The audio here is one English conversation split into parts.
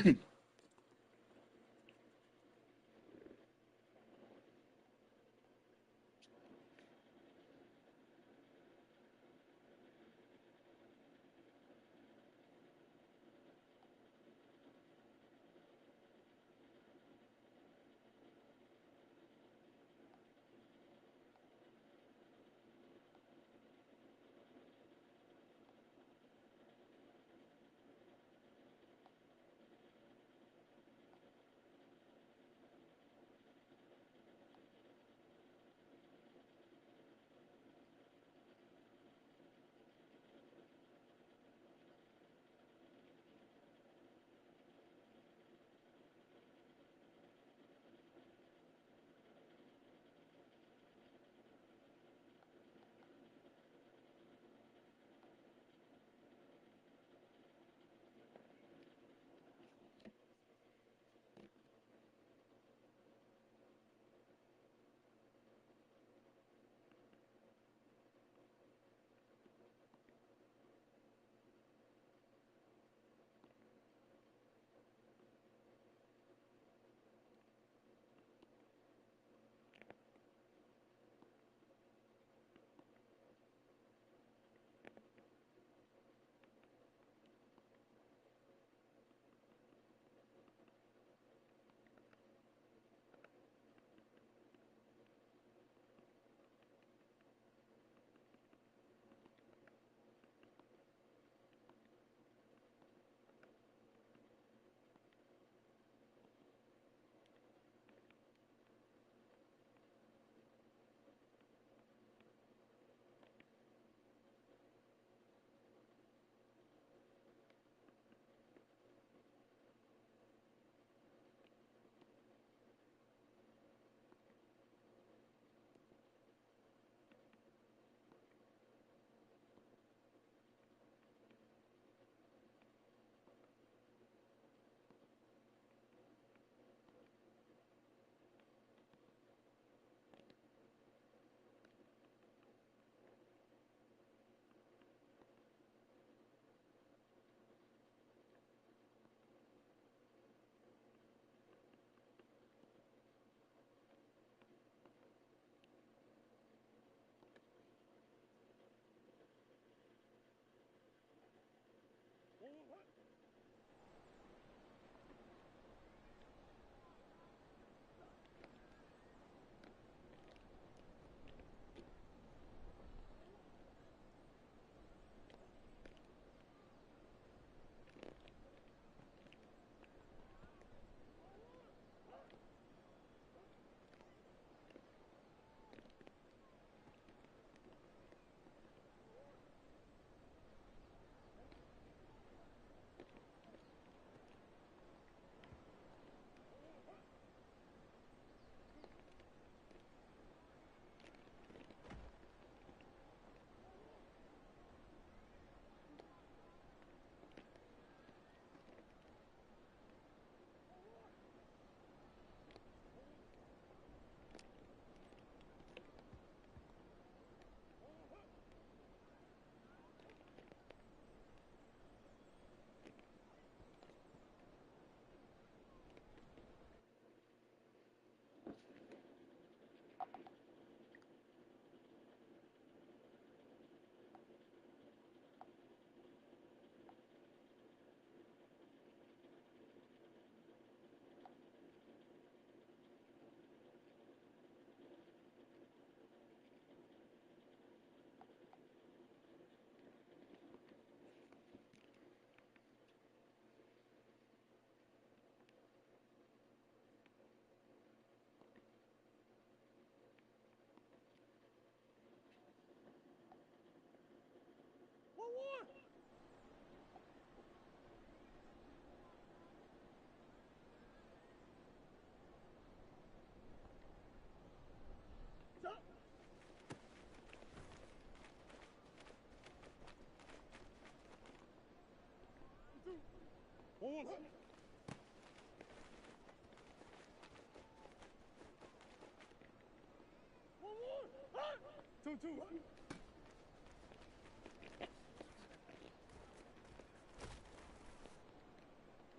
Two.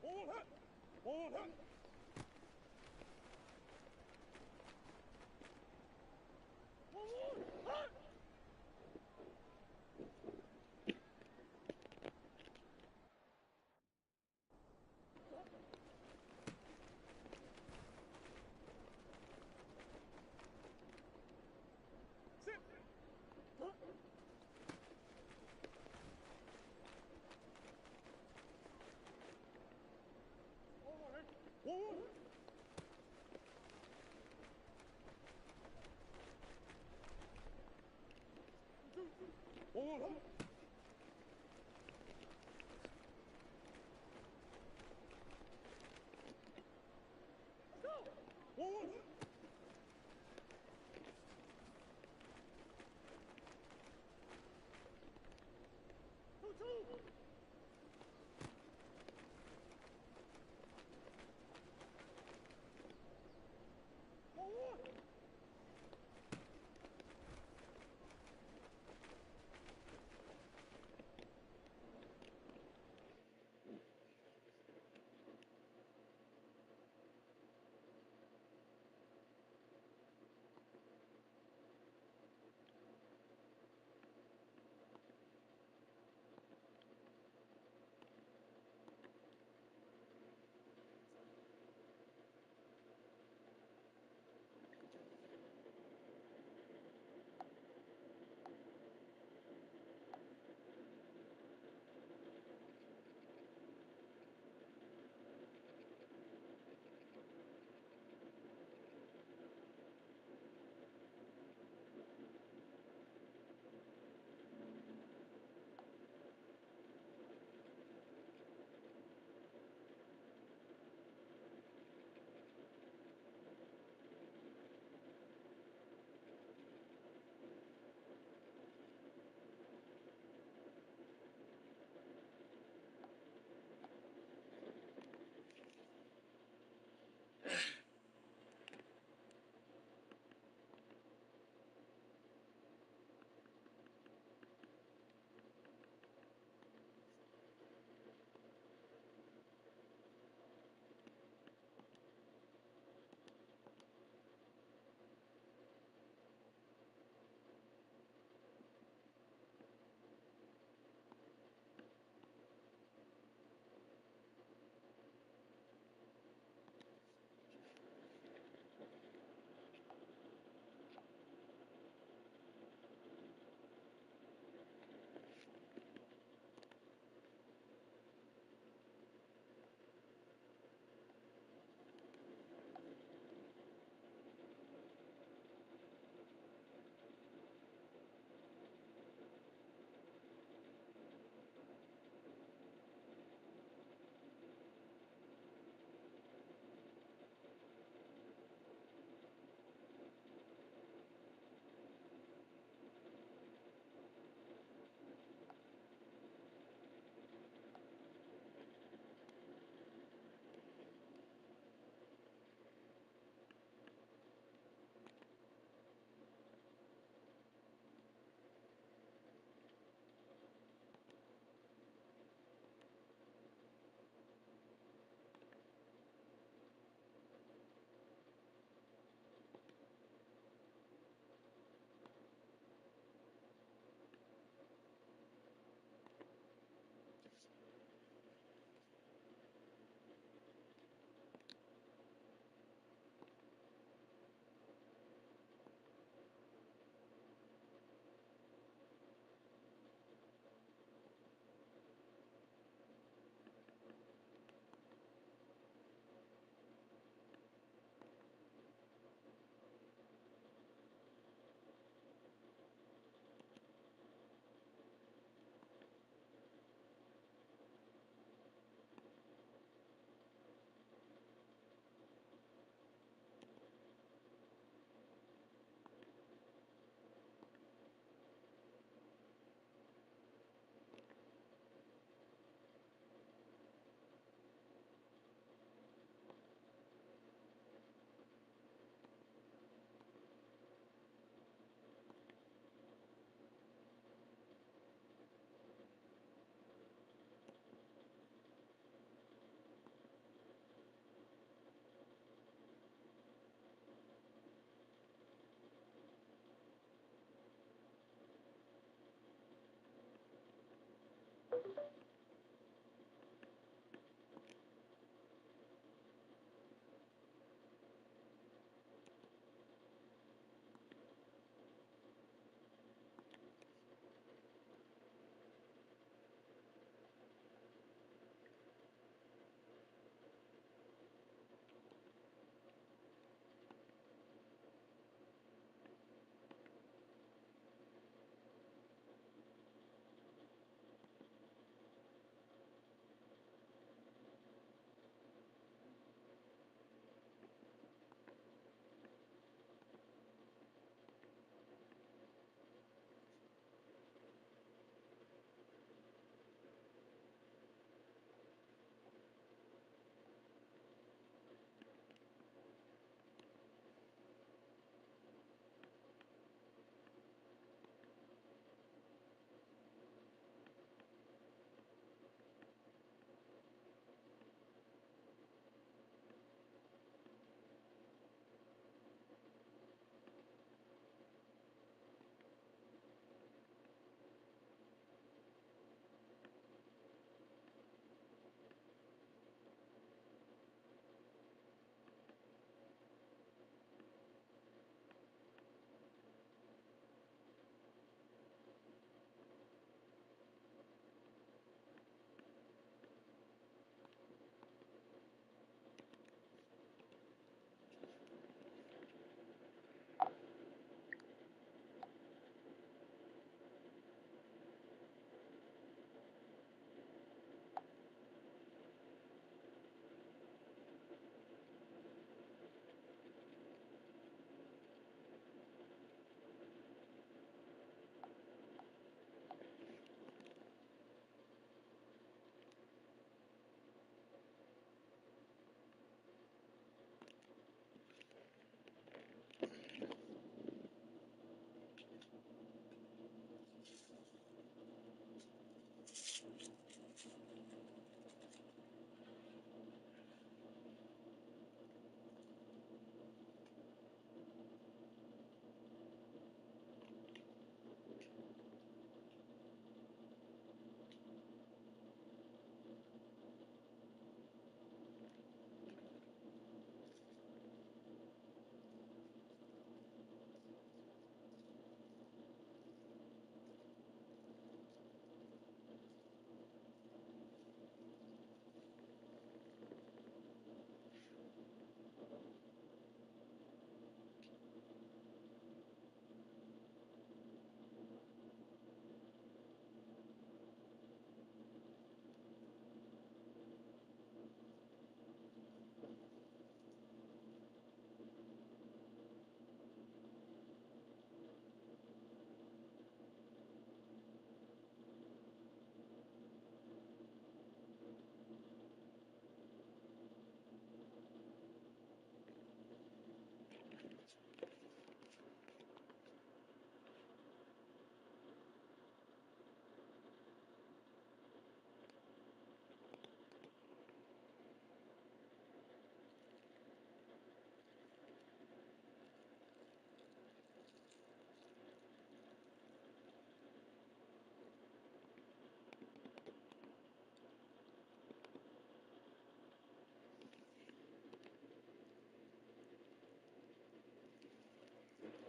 Hold up. One. Sit. One. One. One. Two.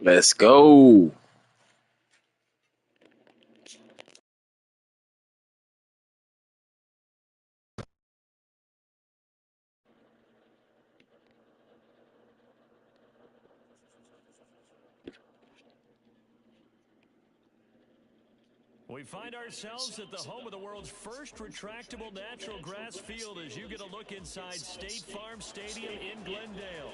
Let's go. We find ourselves at the home of the world's first retractable natural grass field as you get a look inside State Farm Stadium in Glendale.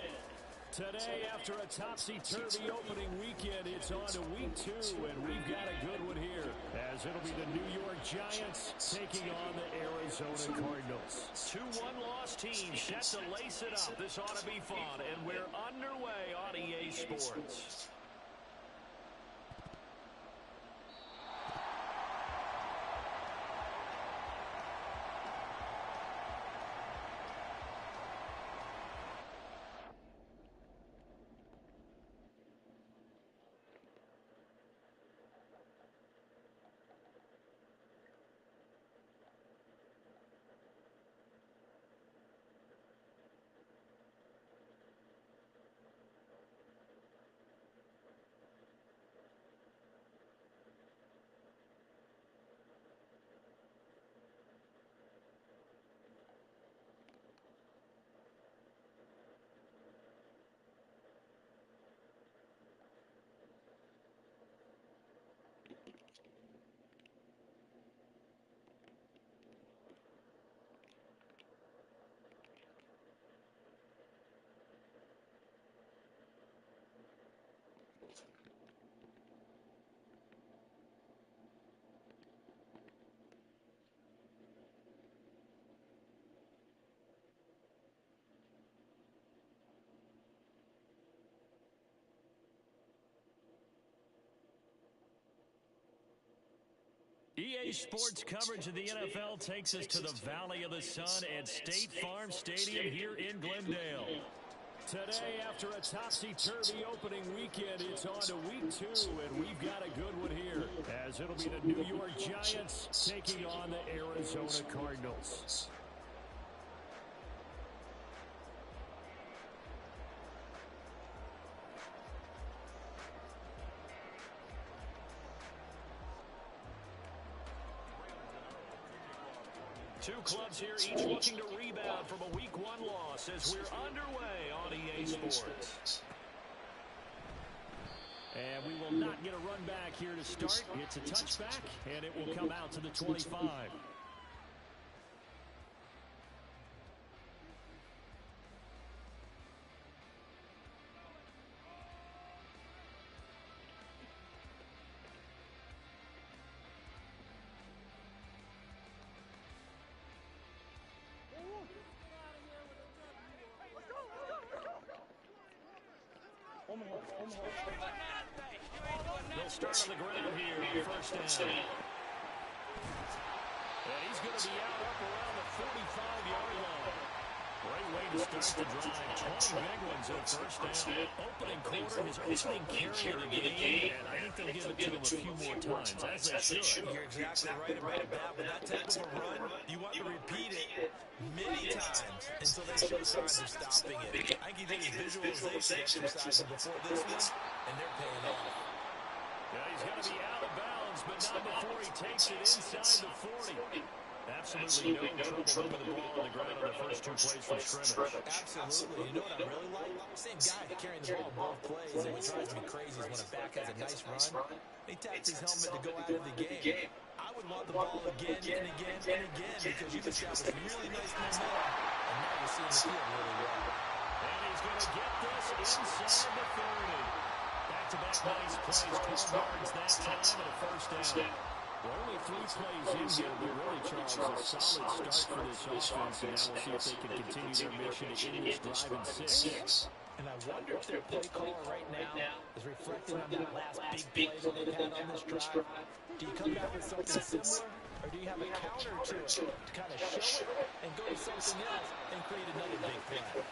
Today, after a topsy-turvy opening weekend, it's on to week 2, and we've got a good one here, as it'll be the New York Giants taking on the Arizona Cardinals. 2 one-loss teams set to lace it up. This ought to be fun, and we're underway on EA Sports. EA Sports coverage of the NFL takes us to the Valley of the Sun at State Farm Stadium here in Glendale. Today, after a topsy-turvy opening weekend, it's on to week 2, and we've got a good one here, as it'll be the New York Giants taking on the Arizona Cardinals. Two clubs here, each looking to rebound from a Week 1 loss as we're underway on EA Sports. And we will not get a run back here to start. It's a touchback, and it will come out to the 25. They'll start on the ground here, first down. And he's going to be out up around the 45-yard line. Great way to start the drive. 20 big ones at first down. Opening quarter, his opening carry of the game, and I think they'll give it to him a few more times, as they should. You're exactly right about that. With that type of a run, you want to repeat it many times until they show signs of stopping it. I can give you visualization exercises before this one, and they're paying off. Yeah, he's going to be out of bounds, but not before he takes it inside the 40. Absolutely no trouble moving the ball on the ground on the first 2 plays from scrimmage. Absolutely. You know what I really like? Same guy carrying the ball both plays, and what drives me crazy is when a back has a nice run, he taps his helmet to go out of the game. I would want the ball again and again and again because you've established really nice momentum, and now you're seeing the field really well. And he's going to get this inside the 30. Back-to-back nice plays, 12 yards that time and a first down. Well, only 3 plays in here, but really, Charles, a solid start for this offense, and now we'll see if they can continue their mission to end this drive in 6. And I wonder if their play call right now is reflecting on that last big play that they've had on this drive. Do you come back with something similar, or do you have a counter to it to kind of show it and go to something else and create another big play?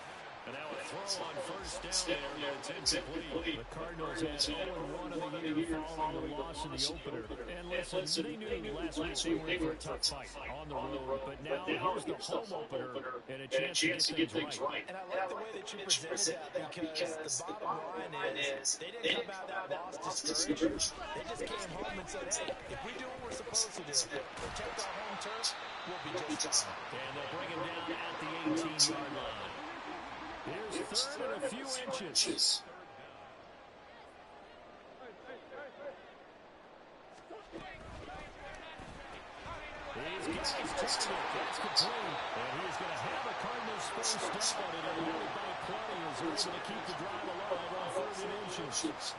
And now a throw on first down there, but it's incomplete. The Cardinals had 0-1 in the year following the loss in the opener. And listen, they knew last week they were in for a tough fight on the road, but now here's the home opener and a chance to get things right. And I like the way that you presented that because the bottom line is they didn't come out of that loss discouraged. They just came home and said, hey, if we do what we're supposed to do, protect our home turf, we'll be just fine. And they'll bring him down at the 18-yard line. Here's third and a few inches. He's got his target. That's complete. And he's going to have the Cardinals first down. And it'll really bite plenty as they're able to keep the drive alive on third and inches.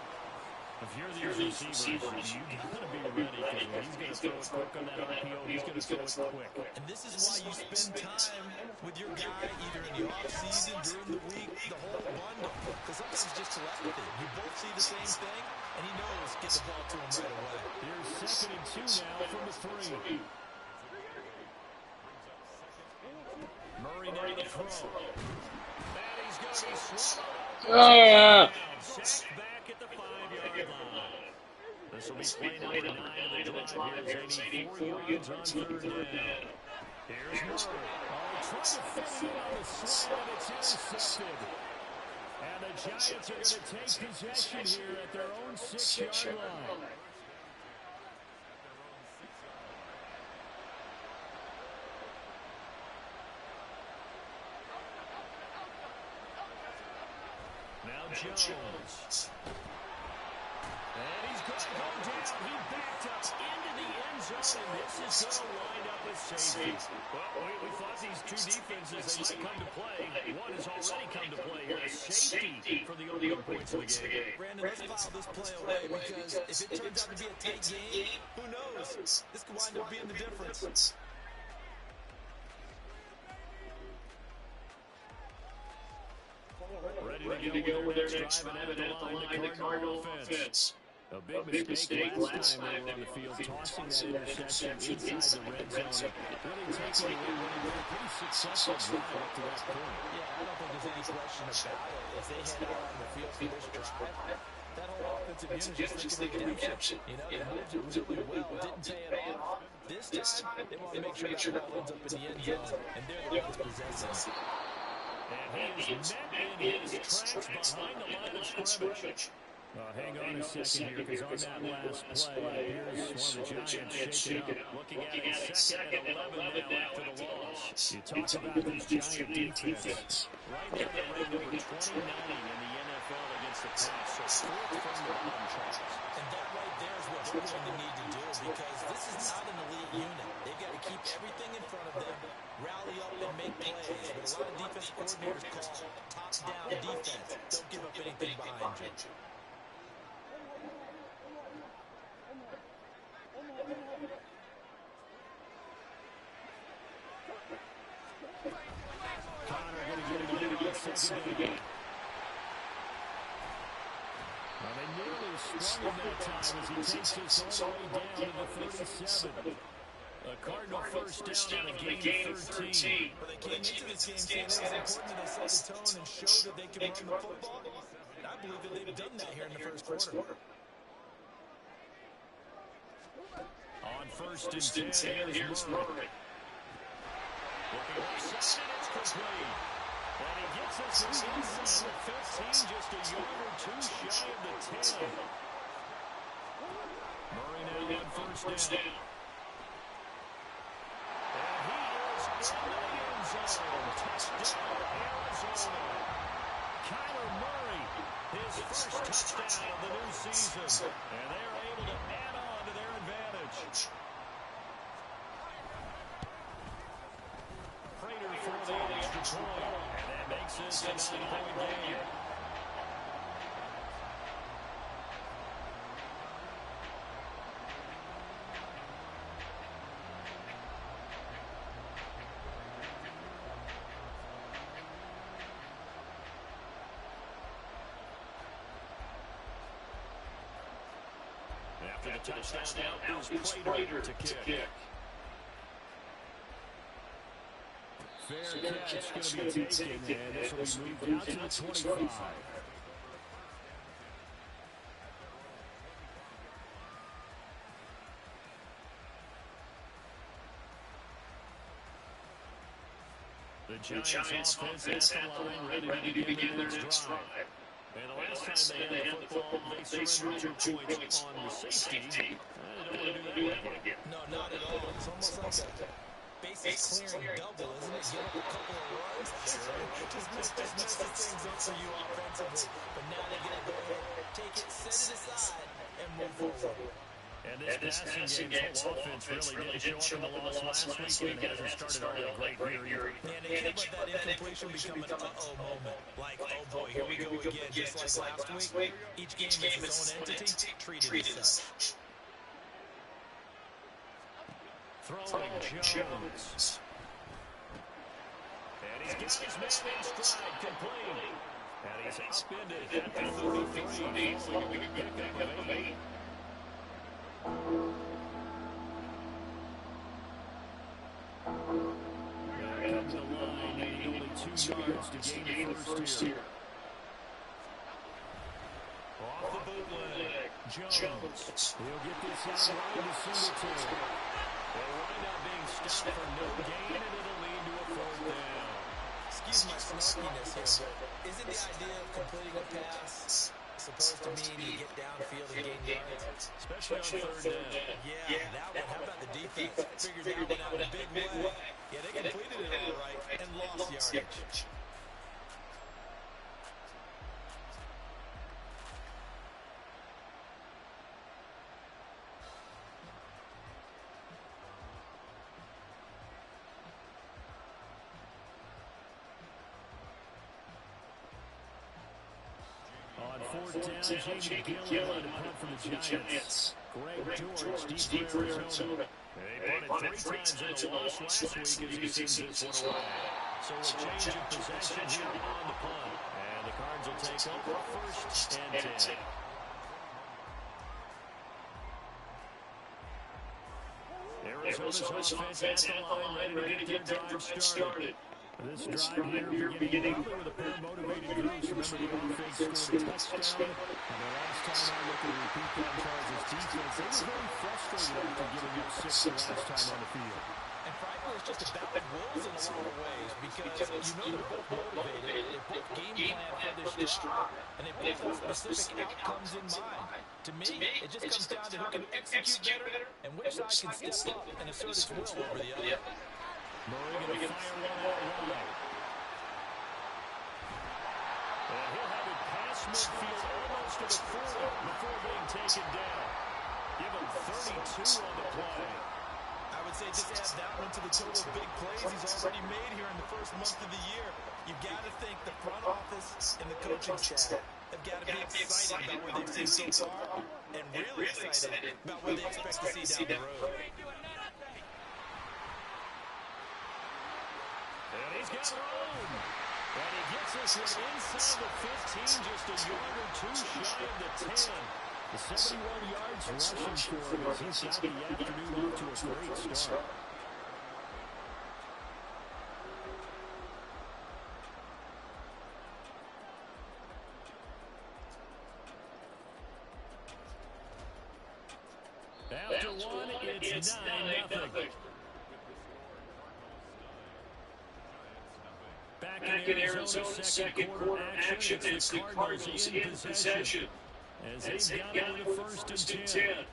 If you're these receivers, you got to be ready because he's going to throw it quick on that RPO. He's going to throw it quick. And this is why you spend time with your guy either in the offseason, during the week, the whole bundle. Because sometimes it's just telepathy. You both see the same thing, and he knows get the ball to him right away. Here's second and 2 now from the 3. Murray now to throw. And he's going to be swallowed. Sacked back at the 5-yard line. This will be play number 9 of the drive here as they need 4 yards on third down. Here's Murray. Trying to fit it in on the slant, and it's intercepted. And the Giants are going to take possession here at their own 6-yard line. Now Jones. And he's going to go down. He backed up into the end zone, and this is going to wind up with safety. Well, we thought these two defenses, they might come to play. One has already come to play here. Safety for the opening points of the game. Brandon, let's file this play away because if it turns out to be a tight game, who knows? This could wind up being the difference. Ready to go with their next drive and at the line, the Cardinal offense. A big mistake last time they were on the field, tossing that interception inside the red zone. Really taking away running a pretty successful drive up to that point. Yeah, I don't think there's any question about it. If they head out on the field for this drive, that whole offensive unit is just thinking redemption. You know, they moved it really well, didn't pay it off. This time, they want to make sure that ball ends up in the end zone, and they're the ones possessing it. And he is met in his tracks behind the line of scrimmage. Hang on a second here, because on that last play, here's one of the Giants shaken up. Looking at it, second and 11 now after the loss. You talk about this Giant defense. Right now they're ranked number 29 in the NFL against the pass, so fourth from the bottom charts. And that right there is what they're going to need to do, because this is not an elite unit. They've got to keep everything in front of them, rally up and make plays. But a lot of defense coordinators call top-down defense. Don't give up anything behind you. Well, they nearly sprung him that time as he takes us all the way down to the 37. A Cardinal first down on a gain of 13. But they came into this game saying it was important that they set the tone and show that they can run the football. And I believe that they've done that here in the first quarter. On first and 10, here's Murray. Looking for second, it's complete. And he gets us to the inside of 15, just a yard or two shy of the 10. Murray now on first down. And he is in the end zone. Touchdown, Arizona. Kyler Murray, his first touchdown of the new season. And they're able to add on to their advantage. Prater for the extra point. And that makes this a 9-point game. After the touchdown, now is Prater to kick. fair catch going to be taken, and this will be moved out to the 25. The Giants offense at the line, ready to begin their next drive. And the last time they had the football, they surrendered 2 points on the safety. I don't want to do that again. No, not at all. It's almost like a bases clearing double, isn't it? Give up a couple of runs. Just messes things up for you offensively. But now they get to go ahead, take it, set it aside, and move forward. And this passing game's whole offense really didn't show up in the loss last week, and it hasn't started all that great here. And they can't let that incompletion become an uh-oh moment. Like, oh boy, here we go again, just like last week. Each game is its own entity, treated as such. Throwing Jones. And he's got his man in stride, complete. And he's up into at the 33, following a pickup of 8. Comes the line, needing only 2 yards to gain the first here. Off the bootleg, Jones. He'll get this out line to Singletary. They'll wind up being stopped for no gain, and it'll lead to a 4th down. Excuse my snarkiness here, but isn't the idea of completing a pass supposed to mean you get downfield and gain yards? Especially on 3rd down. Yeah, that one. How about the defense? Figured that one out in a big way. Yeah, they completed it all right and lost yardage. On 4th down, Jamie Gillen to punt for the Giants. Greg George, deep for Arizona. They punted 3 times in the loss last week as he sends this one away. So a change of possession here on the punt. And the Cards will take over 1st and 10. Arizona's offense at the line, ready to get their drive started. This drive here beginning with a pair of motivated groups. Remember, the offense scored a touchdown. And the last time I looked at the repeat that Charles' defense, they were very frustrated after giving up 6 the last time on the field. And frankly, it's just about the wolves in a lot of ways because you know they're both motivated. They both game plan for this drive. And they both have specific outcomes in mind. To me, it just comes down to who can execute better and which side can step up and assert its will over the other. Murray going to fire one out wide. And he'll have it past midfield almost to the 40 before being taken down. Give him 32 on the play. I would say just add that one to the total of big plays he's already made here in the first month of the year. You've got to think the front office and the coaching staff have got to be excited about what they've seen so far and really excited about what they expect to see down the road. And he's got room. And he gets this one inside the 15, just a yard or 2 shy of the 10. The 71 yards rushing for him as he's got the afternoon off to a great start. After one, it's 9-0. Back in Arizona's second quarter action, it's the Cardinals in possession as they've got it with 1st and 10.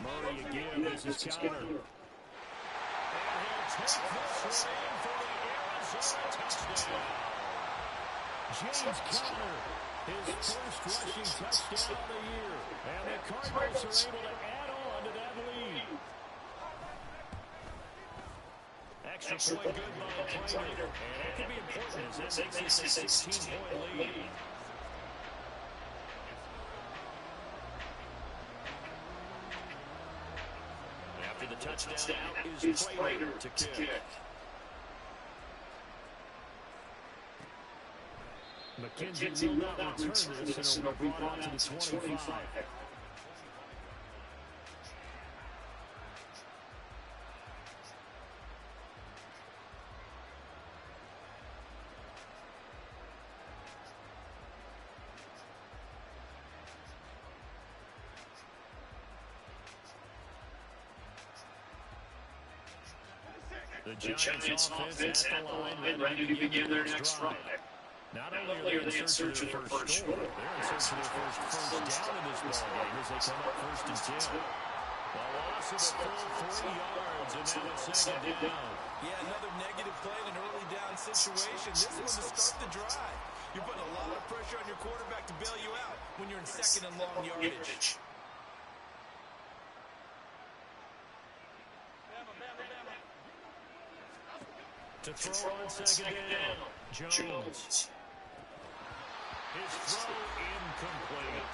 Murray again, this is Connor. And he'll take this one in for the Arizona touchdown. James Conner, his first rushing touchdown of the year. And the Cardinals are able to add on to that lead. extra point good by Trainer. And that could be important as that makes this a 16-point lead. After the touchdown, out is Trainer to kick. McKenzie will not return this, and it'll be brought out to the 25. The Giants offense at the line, ready to begin their next drive. Not only are they in search of their first score, they're in search of their first down in this ballgame as they come up 1st and 10. A loss of a full 3 yards, and now it's 2nd down. Yeah, another negative play in an early down situation. This one to start the drive. You're putting a lot of pressure on your quarterback to bail you out when you're in 2nd and long yardage. To throw on 2nd down, Jones. His throw incomplete.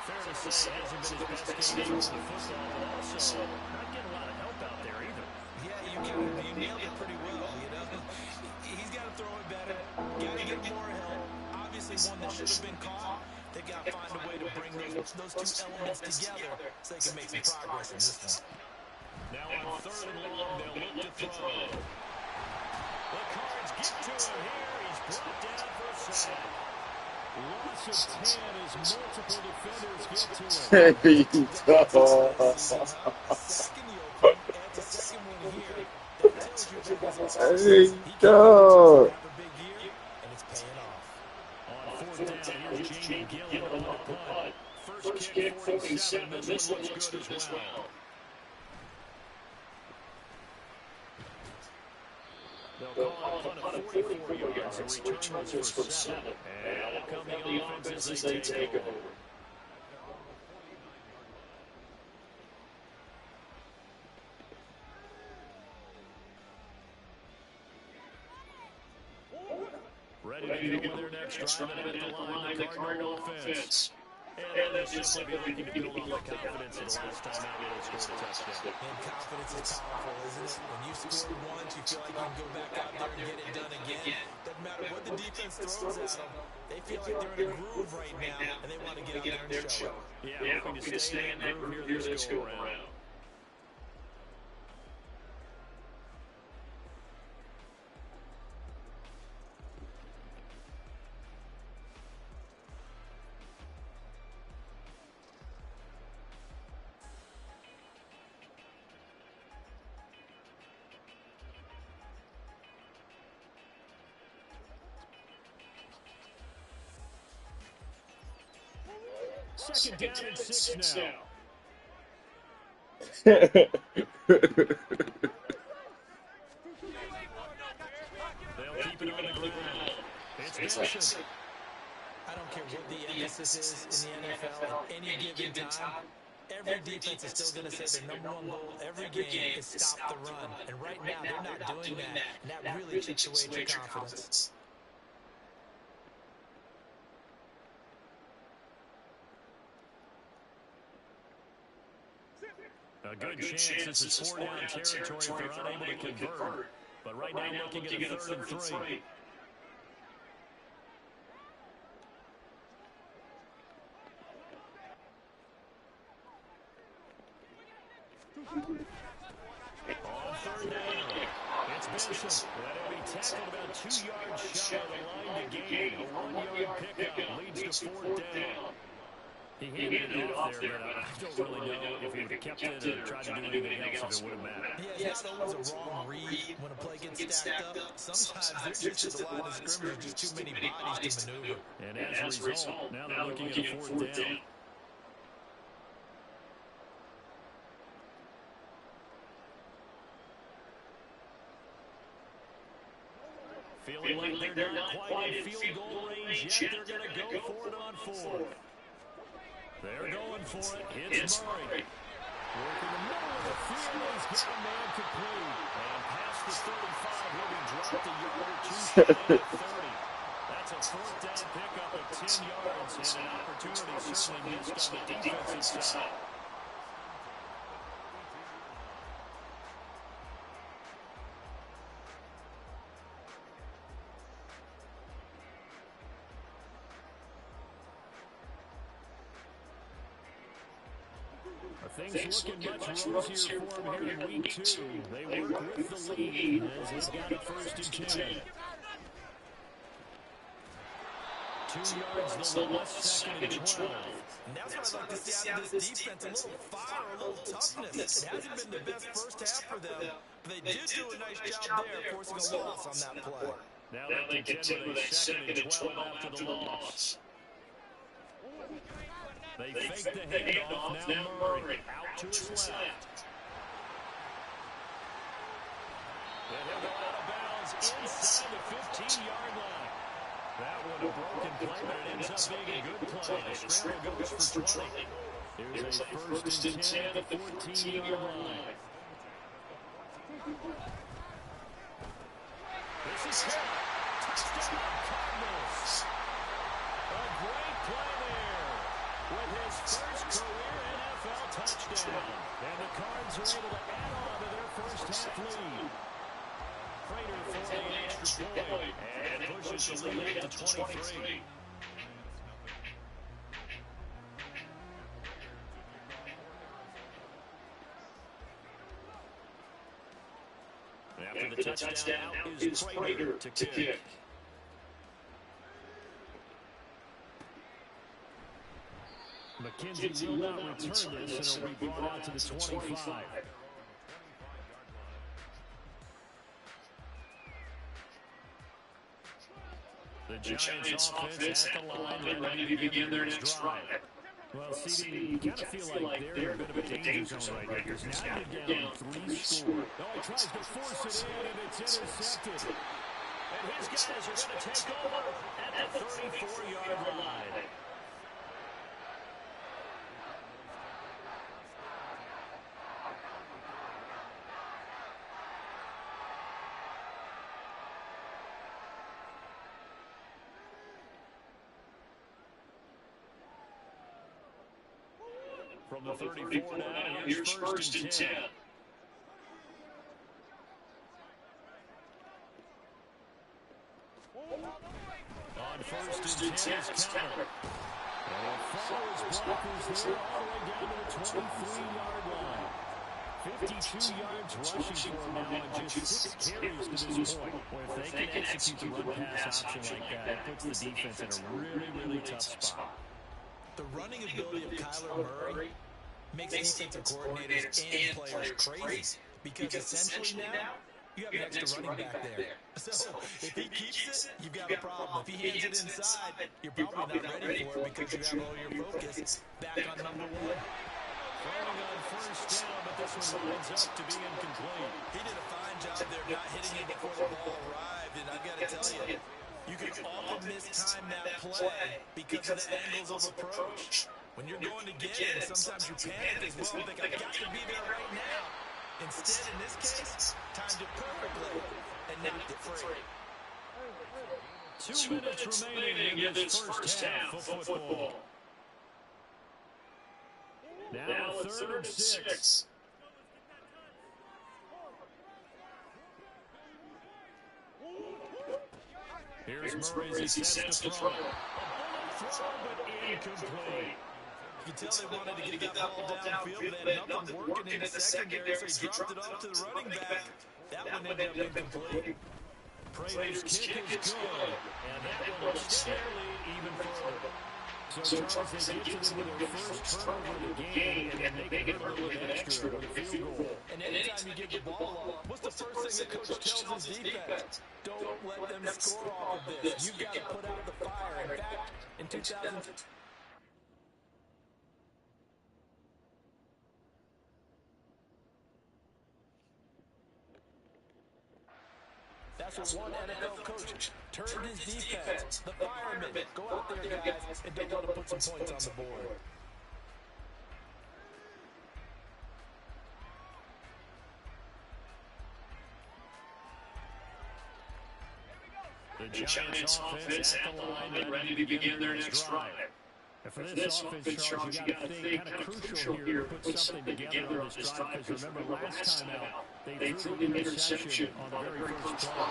Fair to say, hasn't been his best game throwing the football, but also not getting a lot of help out there either. Yeah, you nailed it pretty well, you know. He's got to throw it better. Got to get more help. Obviously, one that should have been caught. They got to find a way to bring those two elements together so they can make some progress in this one. Now on 3rd and long, they'll look to throw. The Cards get to him here. He's brought down for a sack. Loss of 10 as multiple defenders get to him. There you go. There you go. And it's paying off. On 4th down, here's Jamie Gillen on the punt. First kick, 47, and this one looks good as well. They'll call it a punt of 44 yards. The return was for 7. And out come the offense as they take over. Ready to go with their next drive and at the line, the Cardinal offense. And they'll just simply looking to build on the confidence of the last time out they scored a touchdown. And confidence is powerful, isn't it? When you scored once, you feel like you can go back out there and get it done again. Doesn't matter what the defense throws at them. They feel like they're in a groove right now, and they want to get out there and show it. Yeah, hoping to stay in that groove here this go around. Second down and 6 now. They'll keep it on the ground. It's Bishop. I don't care what the emphasis is in the NFL at any given time. Every defense is still going to say their number one goal every game is stop the run. And right now, they're not doing that. And that really chips away at your confidence. A good chance this is 4 down territory if they're unable to convert. But right now looking at a 3rd and 3. On 3rd down, it's Bishop. That'll be tackled about 2 yards shy of the line to gain. A 1-yard pickup leads to 4th down. He handed it off there, but I don't really know if he would have kept it or tried to do anything else if it would have mattered. Yeah, it's not always a wrong read when a play gets stacked up. Sometimes there's just a line of scrimmage, just too many bodies to maneuver. And as a result, now they're looking at a 4th down. Feeling like they're not quite in field goal range yet, they're going to go for it on 4th. They're going for it. It's Murray. Working the middle of the field. He's got a man complete. And past the 35, he'll be dropped a yard or two shy of the 30. That's a fourth down pickup of 10 yards and an opportunity certainly missed on the defensive side. Things looking much rosier for him here in week 2. They work with the lead as they've got a first and 10. 2 yards the loss, second and 12. And that's what I'd like to see out of this defense, a little fire, a little toughness. It hasn't been the best first half for them, but they did do a nice job there, forcing a loss on that play. Now they contend with a second and 12 after the loss. They fake the handoff. Now Murray out to his left. And he'll go out of bounds inside the 15-yard line. That one a broken play, but it ends up being a good play. The scramble goes for 20. Here's a first and 10 at the 14-yard line. This is hit. Touchdown, Cardinals. A great play there with his first career NFL touchdown. And the Cards are able to add on to their first half lead. Prater for the extra point and pushes the lead up to 23. After the touchdown is Prater to kick. McKenzie will not return this, and it'll be brought out to the 25. The Giants offense at the line, ready to begin their next drive. Well, CD, you kind of feel like they're in a bit of a danger zone right here. Because now they're down 3 score. Oh, he tries to force it in, and it's intercepted. And his guys are going to take over at the 34-yard line. From the 34 now, here's first and 10. On first and 10 is counter. And it follows blockers there all the way down to the 23-yard line. 52 yards rushing for him now and just 6 carries to this point. Well, if they can execute the run-pass option like that, it puts the defense in a really, really tough spot. The running ability of Kyler Murray makes defensive coordinators and players crazy because essentially now you have an extra running back there. So if he keeps it, you've got a problem. If he hands it inside, you're probably not ready for it because you have all your focus back on number 1. Throwing on first down, but this one winds up to be incomplete. He did a fine job there not hitting it before the ball arrived, and I've got to tell you, you can often mistime that play because of the angles of approach. When you're going to get it, sometimes you panic as well. You think, I've got to be there right now. Instead, in this case, timed it perfectly and knocked it free. 2 minutes remaining in this first half of football. Now a third and 6. Here's Murray as he sets the throw. A bullet throw, but incomplete. You can tell they wanted to get that ball downfield, but they had nothing working in the secondary, so he dropped it off to the running back. That one ended up incomplete. Prater's kick is good, and that one will extend their lead even further. So Charles, they get to them with their first turnover of the game, and they make it a little bit extra with a field goal. And anytime you get the ball up, what's the first thing the coach tells his defense? Don't let them score off of this. You've got to put out the fire. In fact, in 2000... That's what one NFL coach turned his defense, the firemen. Go out there, guys, and don't let them put some points on the board. The Giants offense at the line, ready to begin their next drive. And for this offense, Charles, you got to think kind of crucial here to put something together on this drive, because remember last time out, they threw the interception on the very first play.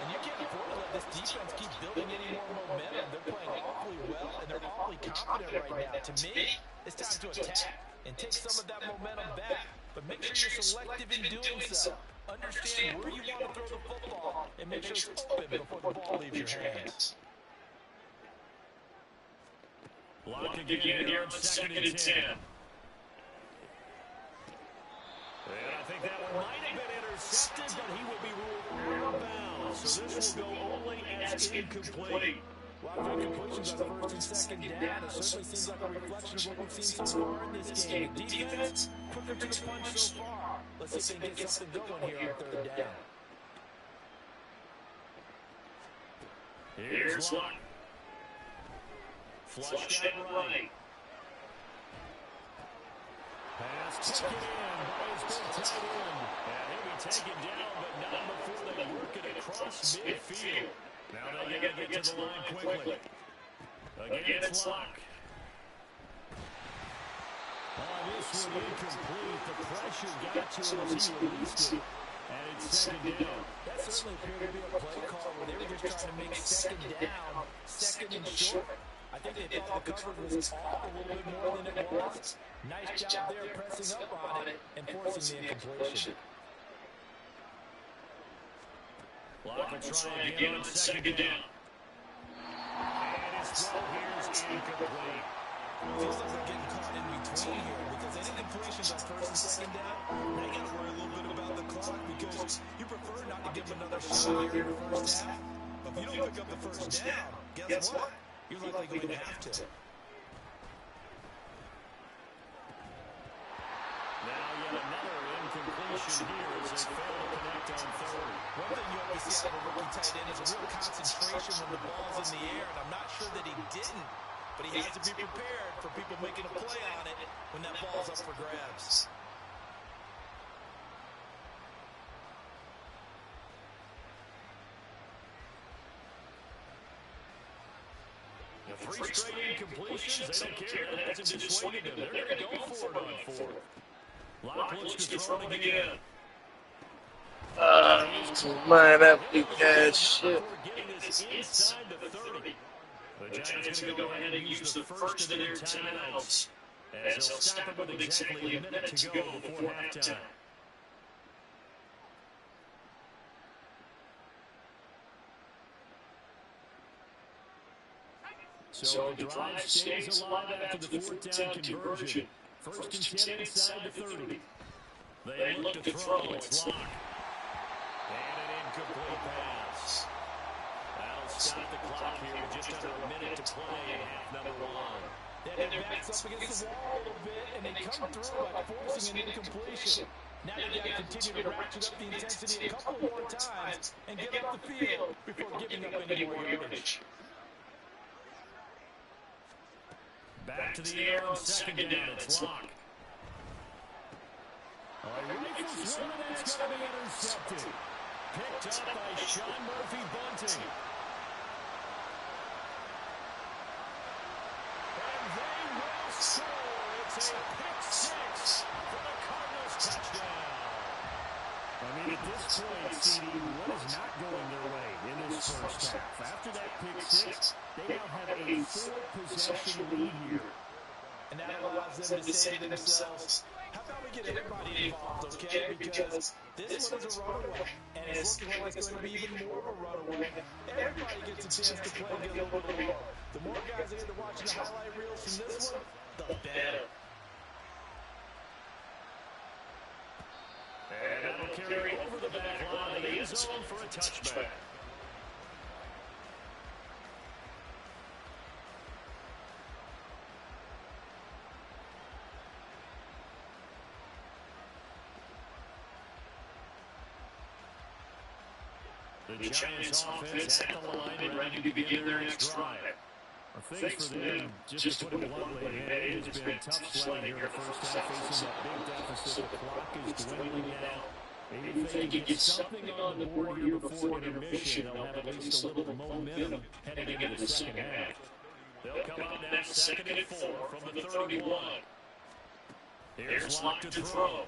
And you can't afford to let this defense keep building any more momentum. They're playing awfully well, and they're awfully confident right now. To me, it's time to attack and take some of that momentum back. But make sure you're selective in doing so. Understand where you want to throw the football, and make sure it's open before the ball leaves your hands. Lock again here on 2nd and 10. And I think that one might have been intercepted, but he will be ruled out of bounds. So this will go only as incomplete. A lot of incompletions on first and second down. It certainly seems like a reflection of what we've seen so far in this game. The defense, quicker to the punch so far. Let's see if they can get something going here on 3rd down. Here's Luck. Flushed out right. Pass taken in by his big tight end. And he'll be taken down, but not before they work it across midfield. Now they got to get to the line quickly. Again, it's Luck. This one incomplete. The pressure got to him as he released it. And it's 2nd down. That certainly appeared to be a play call where they were just trying to make 2nd down, 2nd and short. I think they thought the coverage was off a little bit more than it was. Nice job there pressing up on it and forcing the incompletion. Luck will try again on 2nd down. And his throw here is incomplete. Feels like they're getting caught in between here because any completions on 1st and 2nd down, now you got to worry a little bit about the clock because you prefer not to give them another shot here in the first half. But if you don't pick up the 1st down, guess what? You're likely going to have to. Now yet another incompletion here as they fail to connect on 3rd. One thing you always see out of a rookie tight end is a real concentration when the ball's in the air, and I'm not sure that he didn't, but he has to be prepared for people making a play on it when that ball's up for grabs. Three straight incompletions. They don't care. That hasn't dissuaded them. They're going to go for it on 4th. Lock looks to throw it again. Man, that big ass shit. Getting this inside the 30. The Giants going to go ahead and use the first of their timeouts as they'll stop it with exactly a minute to go before halftime. So the drive stays alive after the 4th down conversion. 1st and 10 inside the 30. They look to throw. It's Lock. And an incomplete pass. That'll stop the clock here with just under a minute to play in half number 1. Then it backs up against the wall a little bit, and they come through by forcing an incompletion. Now they got to continue to ratchet up the intensity a couple more times and get up the field before giving up any more yardage. Back to the air on 2nd down. It's Lock. Rifles one, and it's going to be intercepted. Picked up by Sean Murphy-Bunting. And they will score. It's a pick 6 for the Cardinals touchdown. I mean, at this point, CD, what is not going their way in this first half? After that pick 6, they now have a 4-possession lead here. And that allows them to say to themselves, how about we get everybody involved, okay? Because this one is a runaway, and it's looking like it's going to be even more of a runaway. Everybody gets a chance to play and get a little bit along. The more guys that get to watching the highlight reels from this one, the better. And that'll carry over the back line of the end zone for a touchback. The Giants offense at the line and ready to begin their next drive. Thanks for them, just to put it bluntly, it has been tough sledding here in the first half, facing that big deficit. The clock is dwindling out. If they can get something on the board here before intermission, they'll have at least a little momentum heading into the second half. They'll come out now second and 4 from the 31. Here's Locke to throw.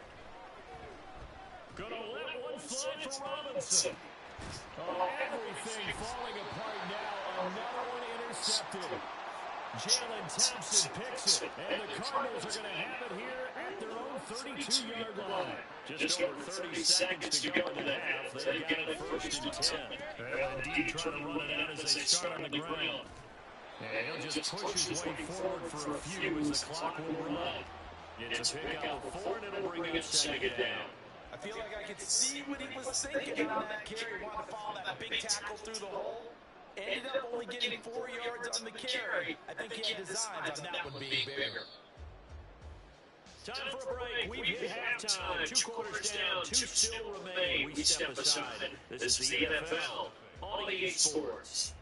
Gonna let one fly for Robinson. Oh, everything falling apart now. Another one intercepted. Jalen Thompson picks it, and the Cardinals are going to have it here at their own 32-yard line. Just over 30 seconds to go in the half. They've got it first and 10. They'll indeed try to run it out as they start on the ground. And he'll just push his way forward for a few as the clock will run. It's a pick out of 4, and it'll bring up second down. I feel like I could see what he was thinking on that carry. Wanted to follow that big tackle through the hole. Ended up only getting 4 yards on the carry. I think he had designs on that one being bigger. Time for a break. We've hit halftime. 2 quarters down, 2 still remain. We step aside. This is the NFL on EA Sports.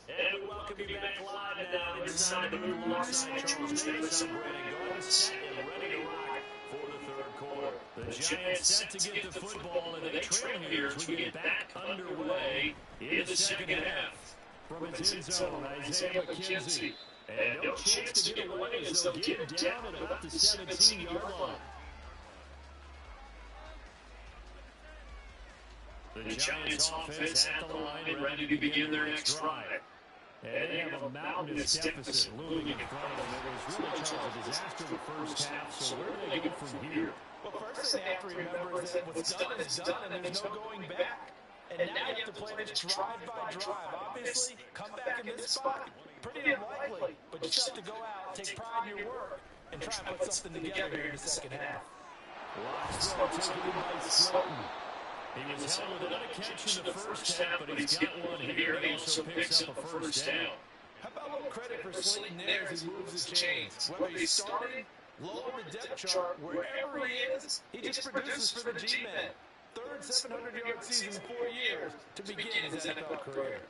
And we welcome you back live now inside the room alongside Charles Davis. I'm Brandon Garland, set and ready to rock for the third quarter. The Giants set to get the football, and they trail here as we get back underway in the second half. From his end zone, Isaiah McKenzie. And no chance to get away as they'll get it down at about the 17-yard line. The Giants offense at the line, ready to begin their next drive. And they have a mountainous deficit looming in front of them. It was really just a disaster the first half, so where do they go from here? Well, first thing they have to remember is that what's done is done, and there's no going back. And now you have to play this drive by drive. Obviously, come back in this spot, pretty unlikely. But you just have to go out, take pride in your work, and try and put something together here in the second half. Locke's throw taken in by Slayton. He was held without a catch in the first half, but he's got one here, and he also picks up a first down. How about a little credit for Slayton there as he moves the chains? Whether he's starting low on the depth chart, wherever he is, he just produces for the G-Men. Third 700-yard season in 4 years to begin his NFL career.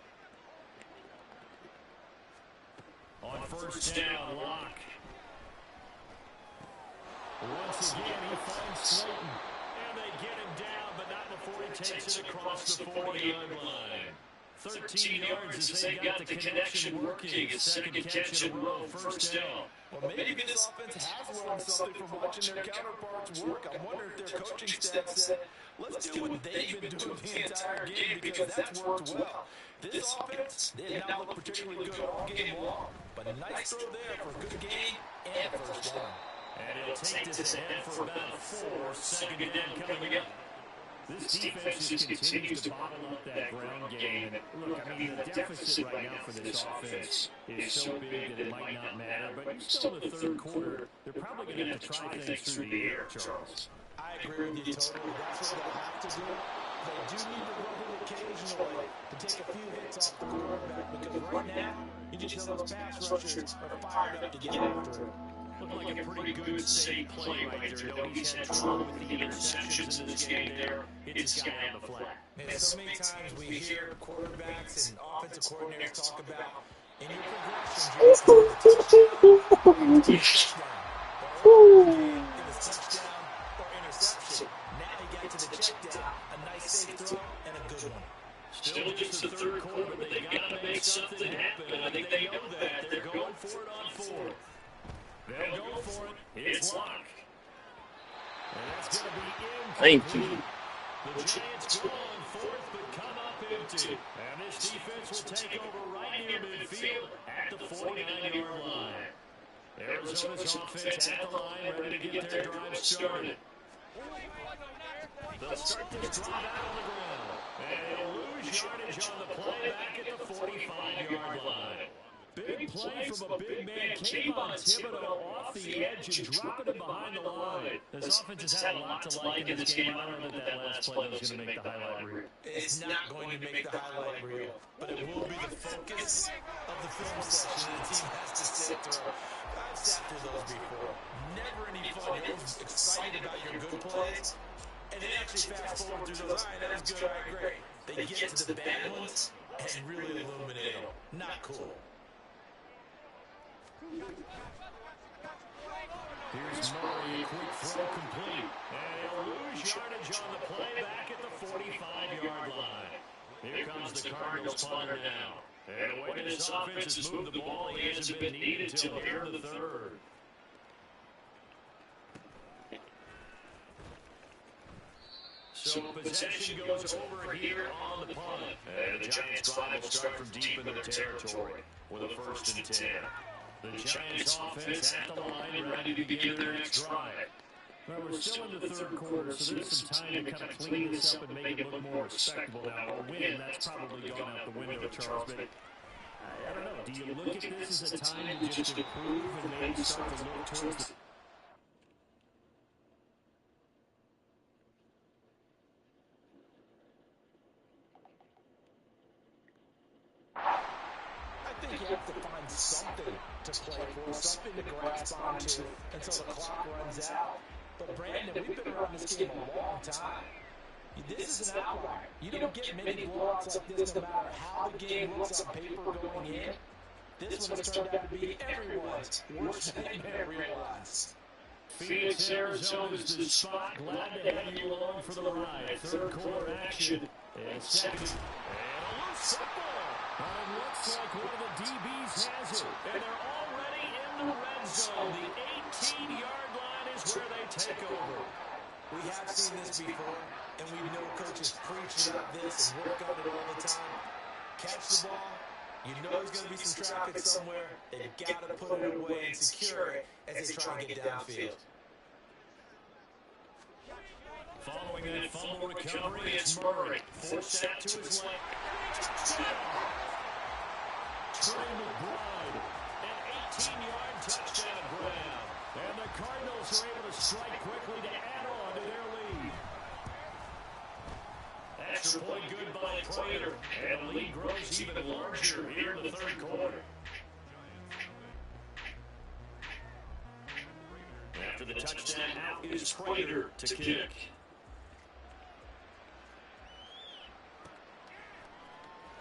On first down, Locke. Once again, he finds Slayton. And they get him down, but not before he takes it across the 40-yard line. 13 yards as they got the connection working. His second catch in a row, first down. Well, maybe this offense has learned something from watching their counterparts work. I'm wondering if their coaching staff said, let's do what they've been doing the entire game because that's worked well. This offense did not look particularly good all game long, but a nice throw there for a good gain and a first down. And he'll take this ahead for about 4. Second down coming up. This defense just continues to bottle up that ground game. And look, I mean, the deficit right now for this offense is so big that it might not matter. But you're still in the third quarter. They're probably going to have to try things through the air, Charles. I agree with you totally. That's what they'll have to do. They do need to run it occasionally to take a few hits off the quarterback because right now, you just know those pass rushers are fired up to get after it. Looked like a pretty good, safe play right there. Nobody's had trouble with the interceptions in this game there. Hits his guy on the flat. Man, so many times we hear quarterbacks and offensive coordinators talk about in your progression, you touchdown, or interception. Now you get to the check down, a nice safe throw, and a good one. Still just the third quarter, but they've got to make something happen. I think they know that. They're going for it on 4. They'll go for it. It's Locke. And that's going to be incomplete. Thank you. The Giants go on 4th, but come up empty. And this defense will take over right near midfield at the 49-yard line. Arizona's offense at the line, ready to get their drive started. They'll start this drive out on the ground. And they'll lose yardage on the play back at the 45-yard line. Big play from a big man, Kayvon Thibodeau off the edge and dropping him behind the line. This offense has had a lot to like in this game. I don't know that that last play was going to make the highlight reel. It's not going to make the highlight reel, but it will be the focus of the film session that the team has to sit through. I've sat through those before. Never any fun. You're excited about your good plays, and then actually fast forward through those. All right, that was good, all right, great. They get to the bad ones and really illuminate them. Not cool. Here's Murray, quick throw complete. And he'll lose yardage on the play back at the 45-yard line. Here comes the Cardinals punter now. And the way this offense has moved the ball, he hasn't been needed till here in the third. So possession goes over here on the punt. And the Giants' drive will start from deep in their territory with a 1st and 10. The Giants' offense at the line, ready to begin their next drive. Well, we're still in the third quarter, so there's some time to kind of clean this up and make it look more respectable. Now, a win, that's probably gone out the window, Charles, but I don't know. Do you look at this as a time to just improve and maybe start to look towards the... I think you have to find something to play for, something to grasp onto until the clock runs out. But Brandon, we've been around this game a long time. This is an outlier. You don't get many blowouts like this no matter how the game looks on paper going in. This one has turned out to be everyone's worst nightmare realized. Phoenix, Arizona is the spot. Glad to have you along for the ride. Third quarter action. And second. And a loose football. It looks like one of the DBs has it. And they're already in the red zone. The 18-yard line is where they take over. We have seen this before, and we know coaches preach about this and work on it all the time. Catch the ball. You know there's going to be some traffic somewhere. They've got to put it away and secure it as they try and get downfield. Following that fumble recovery, it's Murray. Forced that to his leg. Trey McBride, an 18-yard touchdown grab. And the Cardinals are able to strike quickly to add on to their lead. Extra point good by Prater. And the lead grows even larger here in the third quarter. After the touchdown, out is Prater to kick.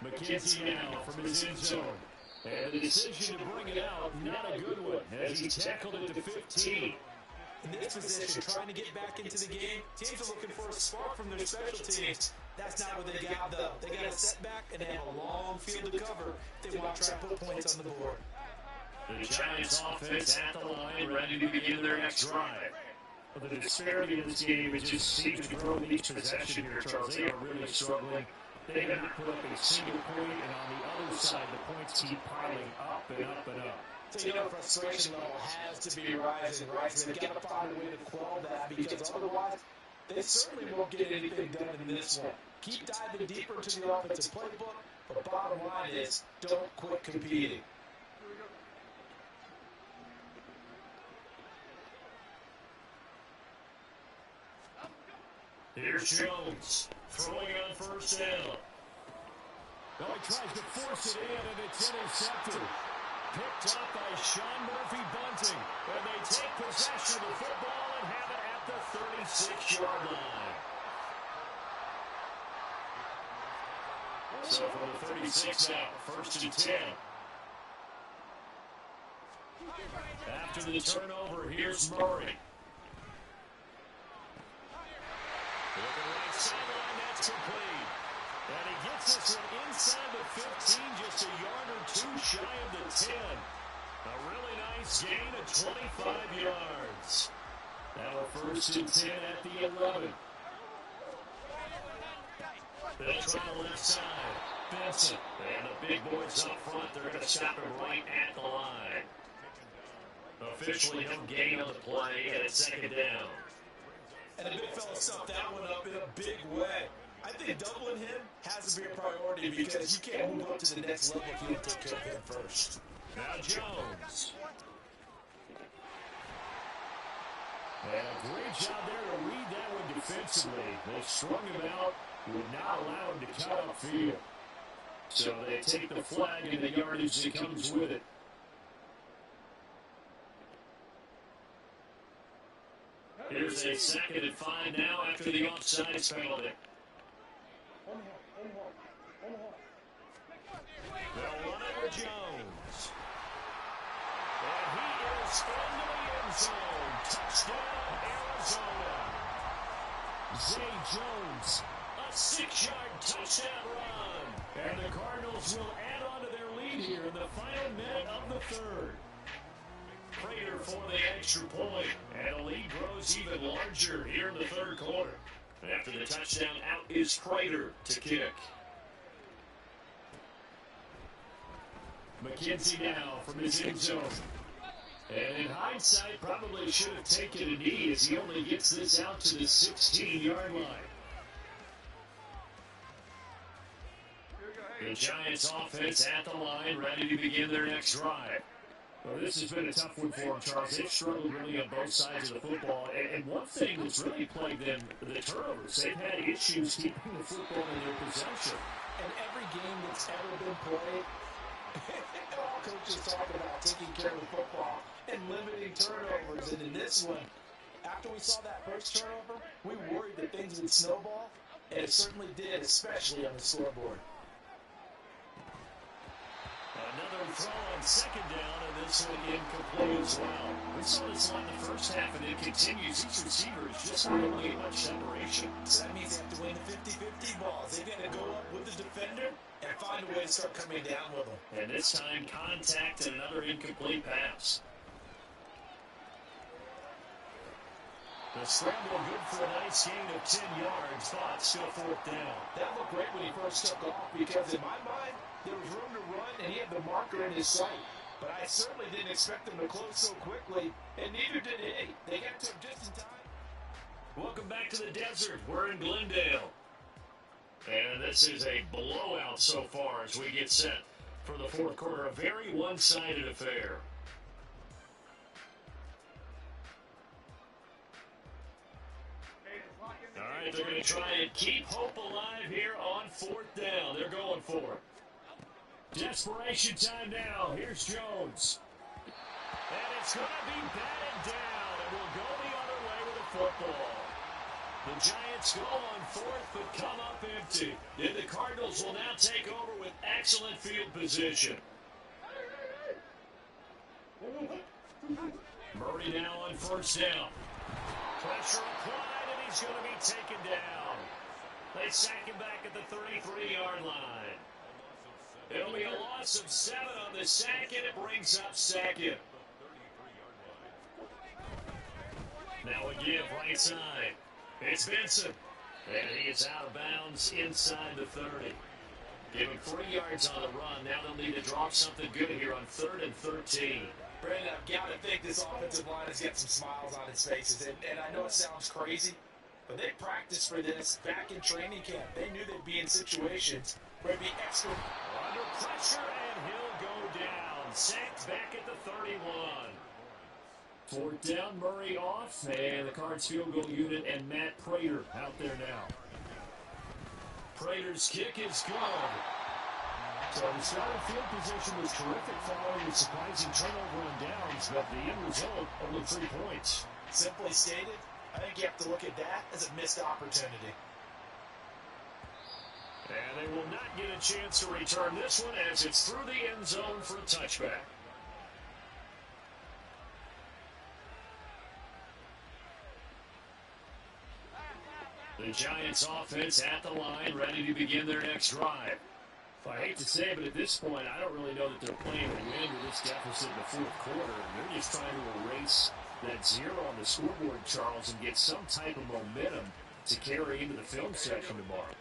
McKenzie now from his end zone. And the decision to bring it out, not a good one, as he tackled it to 15. In this position, trying to get back into the game, teams are looking for a spark from their special teams. That's not what they got, though. They got a setback and they have a long field to cover if they want to try to put points on the board. The Giants' offense at the line, ready to begin their next drive. Well, the disparity in this game, it just seems to grow with each possession here, Charles. They are really struggling. They have not put up a single point, and on the other side, the points keep piling up and up and up. So, you know, frustration level has to be rising, right? So they've got to find a way to quell that because otherwise, they certainly won't get anything done in this one. Keep diving deeper into the offensive playbook, but bottom line is, don't quit competing. Here's Jones, throwing on first down. Well, he tries to force it in, and it's intercepted. Picked up by Sean Murphy Bunting. And they take possession of the football and have it at the 36-yard line. So from the 36 now, 1st and 10. After the turnover, here's Murray. Looking right sideline, that's complete. And he gets this one inside the 15, just a yard or two shy of the 10. A really nice gain of 25 yards. Now 1st and 10 at the 11. They'll try the left side. Benson. And the big boys up front, they're going to stop him right at the line. Officially, no gain on the play, and it's 2nd down. And the big fella stuffed that one up in a big way. I think doubling him has to be a priority because you can't move up to the next level if you don't take care of him first. Now Jones. And a great job there to read that one defensively. They strung him out, would not allow him to cut upfield. So they take the flag and the yardage that comes with it. Here's a 2nd and 5 now after the offsides penalty. They'll run it with Jones. And into the end zone. Touchdown, Arizona. Zay Jones, a 6-yard touchdown run. And the Cardinals will add on to their lead here in the final minute of the third. Prater for the extra point, and the lead grows even larger here in the third quarter. After the touchdown, out is Prater to kick. McKenzie now from his end zone. And in hindsight, probably should have taken a knee as he only gets this out to the 16-yard line. The Giants offense at the line, ready to begin their next drive. Well, this has been a tough one for them, Charles. They've struggled really on both sides of the football. And one thing that's really plagued them, the turnovers. They've had issues keeping the football in their possession. And every game that's ever been played, all coaches talk about taking care of the football and limiting turnovers. And in this one, after we saw that first turnover, we worried that things would snowball, and it certainly did, especially on the scoreboard. Another throw on second down, and this one incomplete as well. We saw this line the first half, and it continues. These receivers just not really much separation. So that means they have to win the 50-50 balls. They've got to go up with the defender and find a way to start coming down with them. And this time, contact and another incomplete pass. The scramble good for a nice gain of 10 yards, but still fourth down. That looked great when he first took off because in my mind, there was room to run and he had the marker in his sight. But I certainly didn't expect him to close so quickly, and neither did he. They got to him just in time. Welcome back to the desert. We're in Glendale. And this is a blowout so far as we get set for the fourth quarter. A very one-sided affair. All right, they're going to try and keep hope alive here on fourth down. They're going for it. Desperation time now. Here's Jones. And it's going to be batted down, and we'll go the other way with the football. The Giants go on fourth, but come up empty. And the Cardinals will now take over with excellent field position. Murray now on first down. Pressure applied, and he's going to be taken down. They sack him back at the 33-yard line. It'll be a loss of 7 on the sack, and it brings up second. Now a give right side. It's Vincent. And he is out of bounds inside the 30. Give him 3 yards on the run. Now they'll need to drop something good here on 3rd and 13. Brandon, I've got to think this offensive line has got some smiles on its faces. And I know it sounds crazy, but they practiced for this back in training camp. They knew they'd be in situations where it'd be extra. Under pressure, and he'll go down. Sacked back at the 31. Fourth down, Murray off, and the Cards field goal unit and Matt Prater out there now. Prater's kick is good. So the starting field position was terrific following the surprising turnover on downs, but the end result, only 3 points. Simply stated, I think you have to look at that as a missed opportunity. And they will not get a chance to return this one as it's through the end zone for a touchback. The Giants offense at the line, ready to begin their next drive. I hate to say it, but at this point, I don't really know that they're playing to win with this deficit in the fourth quarter. They're just trying to erase that 0 on the scoreboard, Charles, and get some type of momentum to carry into the film section tomorrow.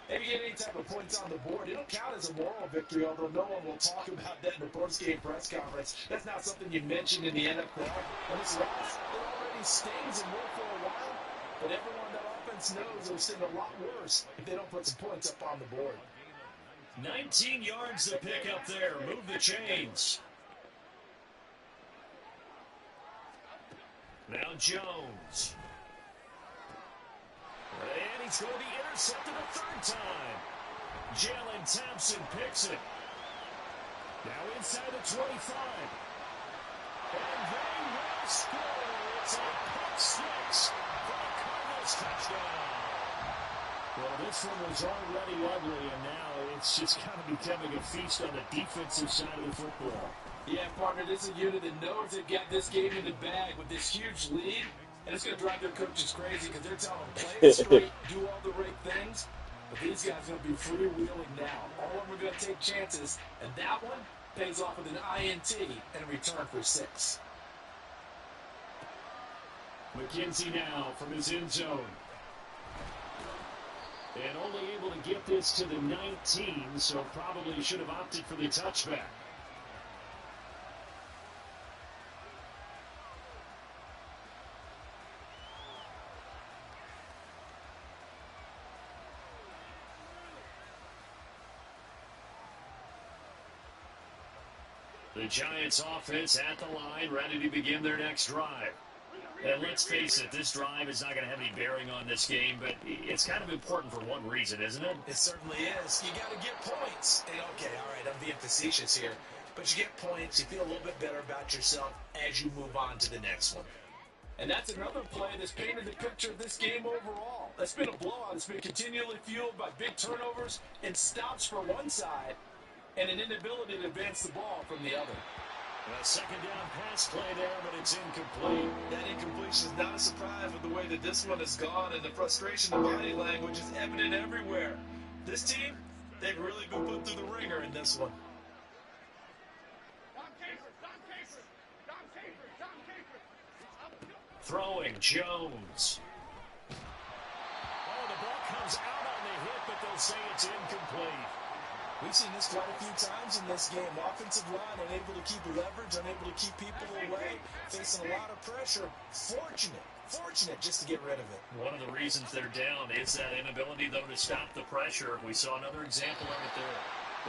Maybe get any type of points on the board. It'll count as a moral victory, although no one will talk about that in the post-game press conference. That's not something you mentioned in the NFL. And this loss, it already stings and will for a while, but everyone on that offense knows it'll sting a lot worse if they don't put some points up on the board. 19 yards to pick up there. Move the chains. Now Jones. And he's going to be intercepted a third time. Jalen Thompson picks it. Now inside the 25. And they will score. It's a pick six for the Cardinals touchdown. Well, this one was already ugly, and now it's just kind of becoming a feast on the defensive side of the football. Yeah, partner, this is a unit that knows they've got this game in the bag with this huge lead, and it's going to drive their coaches crazy because they're telling them, play it straight, do all the right things, but these guys are going to be freewheeling now. All of them are going to take chances, and that one pays off with an INT and a return for 6. McKenzie now from his end zone. And only able to get this to the 19, so probably should have opted for the touchback. The Giants offense at the line, ready to begin their next drive. And let's face it, this drive is not going to have any bearing on this game, but it's kind of important for one reason, isn't it? It certainly is. You got to get points. And okay, all right, I'm being facetious here, but you get points, you feel a little bit better about yourself as you move on to the next one. And that's another play that's painted the picture of this game overall. It's been a blowout. It's been continually fueled by big turnovers and stops for one side and an inability to advance the ball from the other. A second down pass play there, but it's incomplete. That incompletion is not a surprise with the way that this one has gone, and the frustration of body language is evident everywhere. This team, they've really been put through the ringer in this one. Throwing, Jones. Oh, the ball comes out on the hit, but they'll say it's incomplete. We've seen this quite a few times in this game. Offensive line unable to keep leverage, unable to keep people away, facing a lot of pressure. Fortunate just to get rid of it. One of the reasons they're down is that inability, though, to stop the pressure. We saw another example of it there.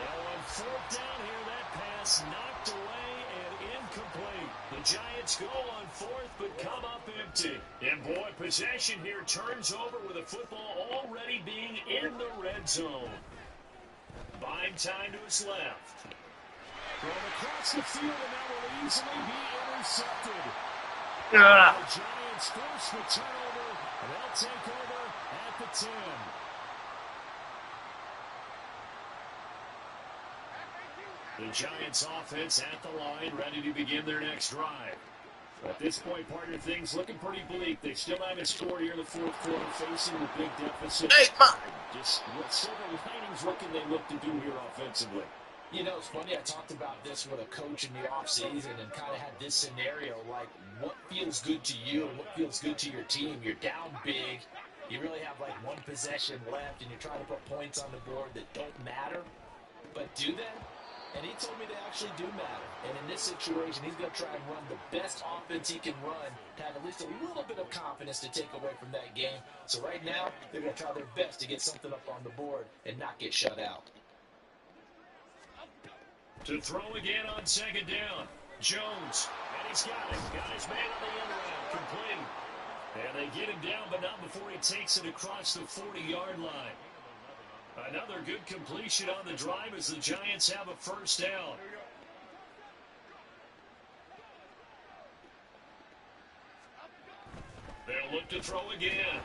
Now on fourth down here, that pass knocked away and incomplete. The Giants go on fourth, but come up empty. And boy, possession here turns over with the football already being in the red zone. Buying time to his left. Thrown across the field, and that will easily be intercepted. The Giants force the turnover, and they'll take over at the 10. The Giants offense at the line, ready to begin their next drive. At this point, partner, things looking pretty bleak. They still haven't scored here in the fourth quarter, facing the big deficit. Hey, Just what silver linings, what can they look to do here offensively? You know, it's funny, I talked about this with a coach in the offseason and kind of had this scenario, like, what feels good to you and what feels good to your team? You're down big. You really have, like, one possession left, and you're trying to put points on the board that don't matter. But do they? And he told me they actually do matter. And in this situation, he's going to try and run the best offense he can run to have at least a little bit of confidence to take away from that game. So right now, they're going to try their best to get something up on the board and not get shut out. To throw again on second down. Jones. And he's got it. Got his man on the end around. Complete. And they get him down, but not before he takes it across the 40-yard line. Another good completion on the drive as the Giants have a first down. They'll look to throw again.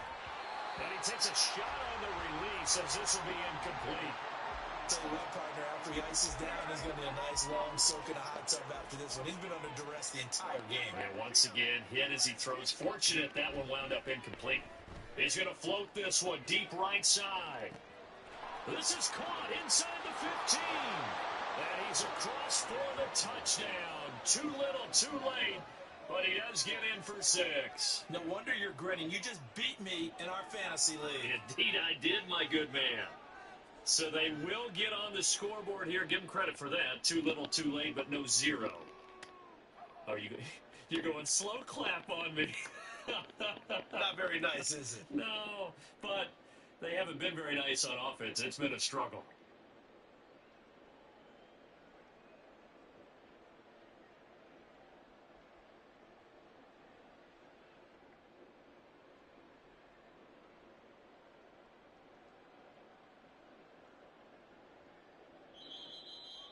And he takes a shot on the release as this will be incomplete. Tell you what, partner, after he ices down, he's going to be a nice long soak in a hot tub after this one. He's been under duress the entire game. And once again, hit as he throws. Fortunate that one wound up incomplete. He's going to float this one deep right side. This is caught inside the 15. And he's across for the touchdown. Too little, too late. But he does get in for 6. No wonder you're grinning. You just beat me in our fantasy league. Indeed I did, my good man. So they will get on the scoreboard here. Give them credit for that. Too little, too late, but no 0. Oh, you're going slow clap on me. Not very nice, is it? No, but they haven't been very nice on offense. It's been a struggle.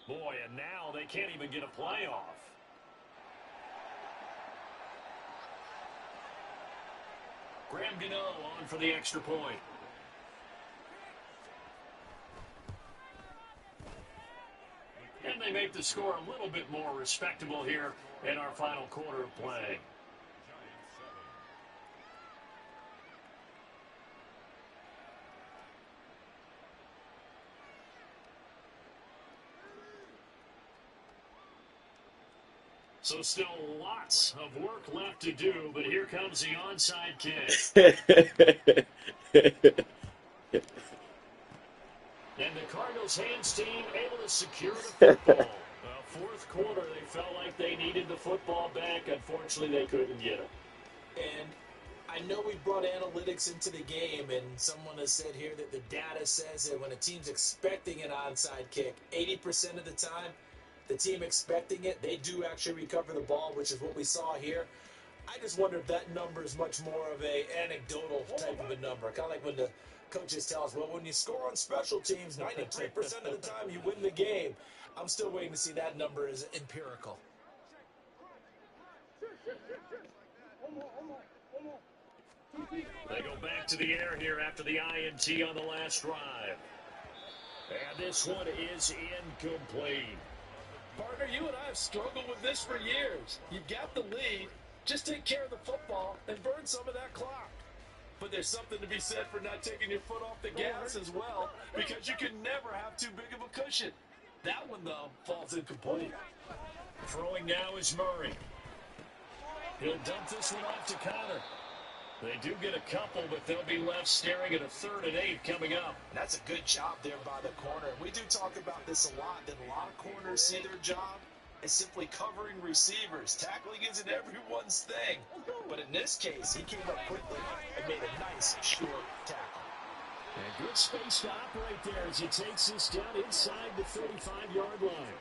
Boy, and now they can't even get a playoff. Graham Gano on for the extra point. And they make the score a little bit more respectable here in our final quarter of play. So still lots of work left to do, but here comes the onside kick. And the Cardinals' hands team able to secure the football. Fourth quarter, they felt like they needed the football back. Unfortunately, they couldn't get it. And I know we brought analytics into the game, and someone has said here that the data says that when a team's expecting an onside kick, 80% of the time, the team expecting it, they do actually recover the ball, which is what we saw here. I just wonder if that number is much more of a anecdotal type of a number. Kind of like when the coaches tell us, well, when you score on special teams, 93% of the time you win the game. I'm still waiting to see that number is empirical. They go back to the air here after the INT on the last drive. And this one is incomplete. Partner, you and I have struggled with this for years. You've got the lead. Just take care of the football and burn some of that clock. But there's something to be said for not taking your foot off the gas as well, because you can never have too big of a cushion. That one, though, falls incomplete. Throwing now is Murray. He'll dump this one off to Connor. They do get a couple, but they'll be left staring at a 3rd and 8 coming up. And that's a good job there by the corner. We do talk about this a lot, that a lot of corners see their job as simply covering receivers. Tackling isn't everyone's thing. But in this case, he came up quickly and made a nice, short tackle. And good space to operate there as he takes this down inside the 35-yard line.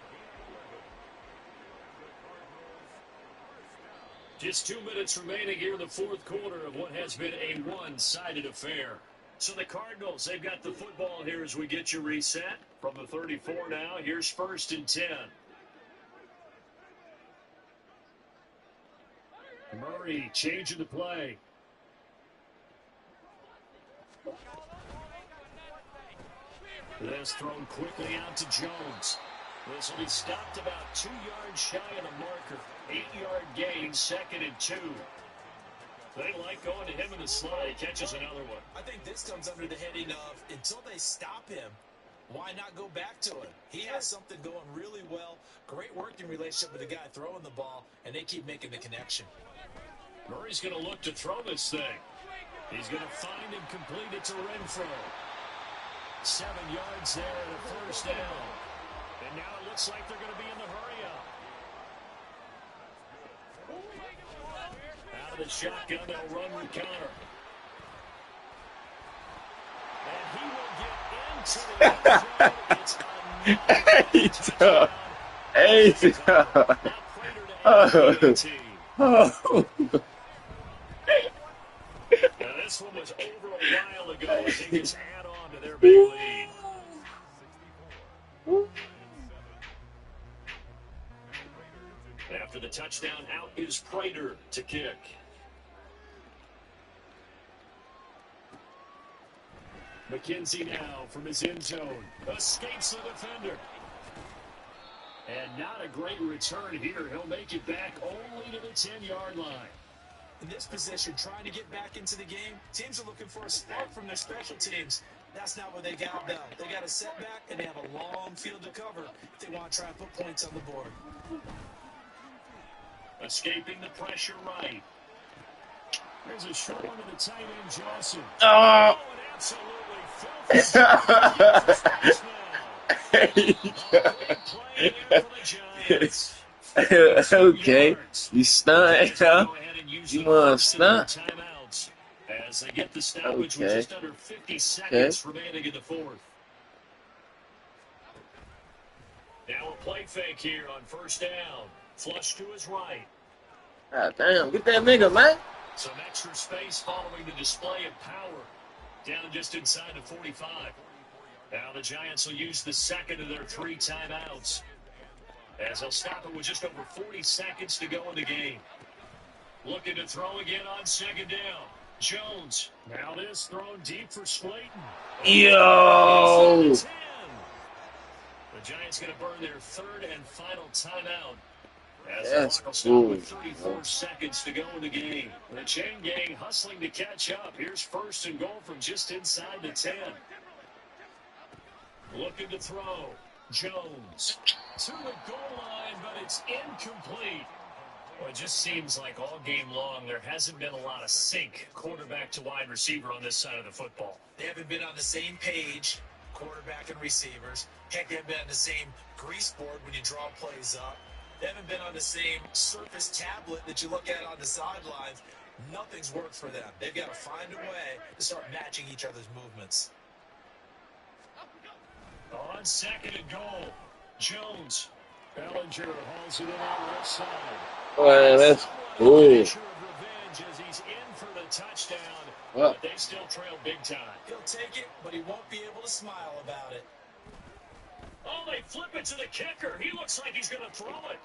Just 2 minutes remaining here in the fourth quarter of what has been a one-sided affair. So the Cardinals, they've got the football here as we get you reset. From the 34 now, here's 1st and 10. Murray changing the play. This thrown quickly out to Jones. This will be stopped about 2 yards shy of the marker. 8-yard gain, 2nd and 2. They like going to him in the slot. He catches another one. I think this comes under the heading of, until they stop him, why not go back to him? He has something going really well. Great working relationship with the guy throwing the ball, and they keep making the connection. Murray's going to look to throw this thing. He's going to find and complete it to Renfro. 7 yards there and a 1st down. And now it looks like they're going to be in the hurry-up. Out of the shotgun, they'll run with Connor. And he will get into the Now this one was over a while ago as they just add on to their big lead. After the touchdown, out is Prater to kick. McKenzie now from his end zone. Escapes the defender. And not a great return here. He'll make it back only to the 10-yard line. In this position, trying to get back into the game, teams are looking for a spark from their special teams. That's not what they got now. They got a setback, and they have a long field to cover if they want to try and put points on the board. Escaping the pressure right. There's a short one to the tight end, Johnson. Oh, okay. You stunt, huh? You want to stunt? As they get the stoppage with just under 50 seconds remaining in the fourth. Now a play fake here on 1st down. Flush to his right. God damn, get that nigga, man. Some extra space following the display of power. Down just inside the 45. Now the Giants will use the second of their 3 timeouts. As they'll stop it with just over 40 seconds to go in the game. Looking to throw again on 2nd down. Jones. Now this thrown deep for Slayton. Yo! The Giants going to burn their third and final timeout. As That's the clock will stop cool. with 34 seconds to go in the game. The chain gang hustling to catch up. Here's first and goal from just inside the 10. Looking to throw. Jones to the goal line, but it's incomplete. Well, it just seems like all game long there hasn't been a lot of sync quarterback to wide receiver on this side of the football. They haven't been on the same page, quarterback and receivers. Heck, they haven't been on the same grease board when you draw plays up. They haven't been on the same surface tablet that you look at on the sidelines. Nothing's worked for them. They've got to find a way to start matching each other's movements. On second and goal, Jones. Bellinger hauls it in on the left side. Man, that's cool. Revenge as he's in for the touchdown, Well, but they still trail big time. He'll take it, but he won't be able to smile about it. Oh, they flip it to the kicker. He looks like he's going to throw it.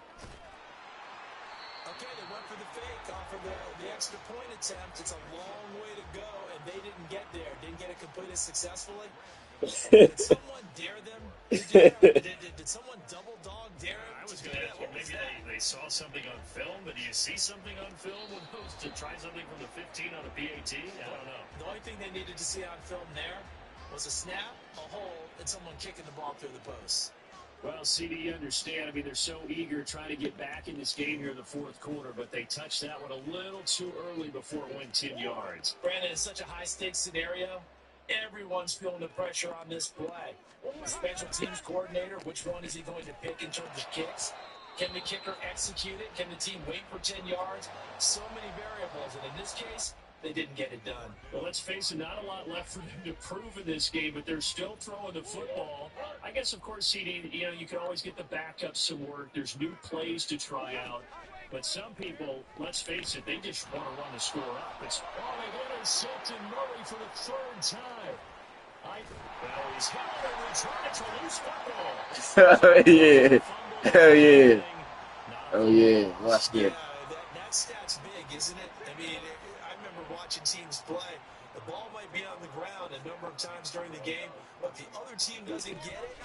Okay, they went for the fake off of the extra point attempt. It's a long way to go, and they didn't get there. Didn't get it completed successfully. Did someone dare them to do that? Did someone double dog dare them? I was going to ask you, maybe they saw something on film, but do you see something on film with those to try something from the 15 on a PAT? I don't know. The only thing they needed to see on film there was a snap, a hold, and someone kicking the ball through the post. Well, CD, you understand. I mean, they're so eager trying to get back in this game here in the fourth quarter, but they touched that one a little too early before it went 10 yards. Brandon, it's such a high-stakes scenario. Everyone's feeling the pressure on this play. The special teams coordinator, which one is he going to pick in terms of kicks? Can the kicker execute it? Can the team wait for 10 yards? So many variables, and in this case, they didn't get it done. Well, let's face it, not a lot left for them to prove in this game, but they're still throwing the football. I guess, of course, CD, you can always get the backups some work. There's new plays to try out. But some people, let's face it, they just want to run the score up. It's they intercepted Murray for the third time. He's held and returned to loose football. Hell yeah. Hell yeah. Oh yeah. Watch that. That stat's big, isn't it? I mean, I remember watching teams play. The ball might be on the ground a number of times during the game, but the other team doesn't get it.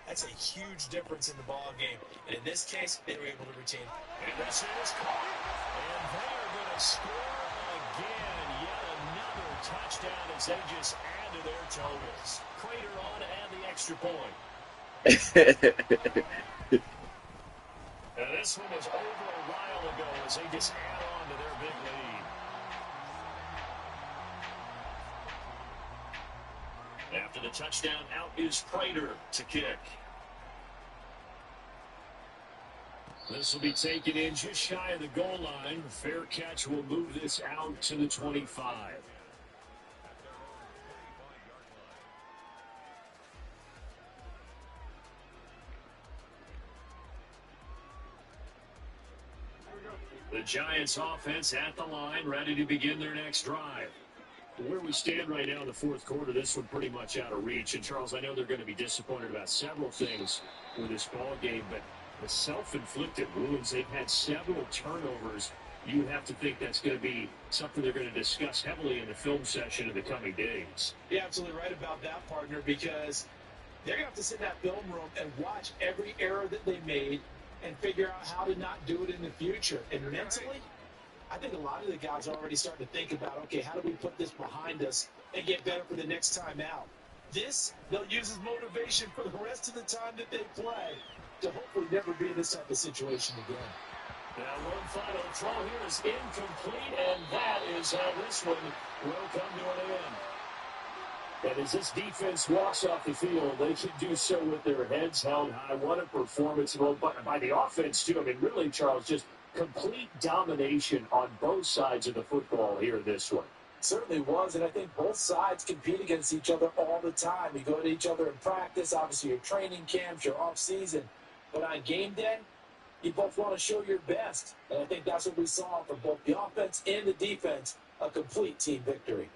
That's a huge difference in the ball game. And in this case, they were able to retain. And this is caught. And they're going to score again. Yet another touchdown as they just add to their totals. Crater on to add the extra point. Now this one was over a while ago as they just add on to their big lead. After the touchdown, out is Prater to kick. This will be taken in just shy of the goal line. Fair catch will move this out to the 25. The Giants offense at the line, ready to begin their next drive. Where we stand right now in the fourth quarter, this one pretty much out of reach. And, Charles, I know they're going to be disappointed about several things with this ball game, but the self-inflicted wounds, they've had several turnovers. You have to think that's going to be something they're going to discuss heavily in the film session in the coming days. You're absolutely right about that, partner, because they're going to have to sit in that film room and watch every error that they made and figure out how to not do it in the future. And mentally, I think a lot of the guys are already starting to think about, okay, how do we put this behind us and get better for the next time out? This, they'll use as motivation for the rest of the time that they play to hopefully never be in this type of situation again. Now, one final throw here is incomplete, and that is how this one will come to an end. And as this defense walks off the field, they should do so with their heads held high. What a performance by the offense, too. I mean, really, Charles, just complete domination on both sides of the football here in this one. Certainly was, and I think both sides compete against each other all the time. You go to each other in practice, obviously your training camps, your off-season. But on game day, you both want to show your best. And I think that's what we saw from both the offense and the defense, a complete team victory.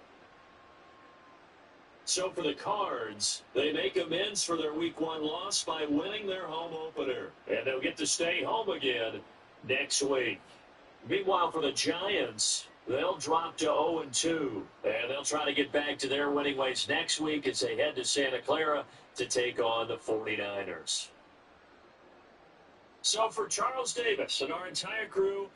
So for the Cards, they make amends for their Week 1 loss by winning their home opener. And they'll get to stay home again next week. Meanwhile, for the Giants, They'll drop to 0-2, and they'll try to get back to their winning ways next week as they head to Santa Clara to take on the 49ers. So for Charles Davis and our entire crew,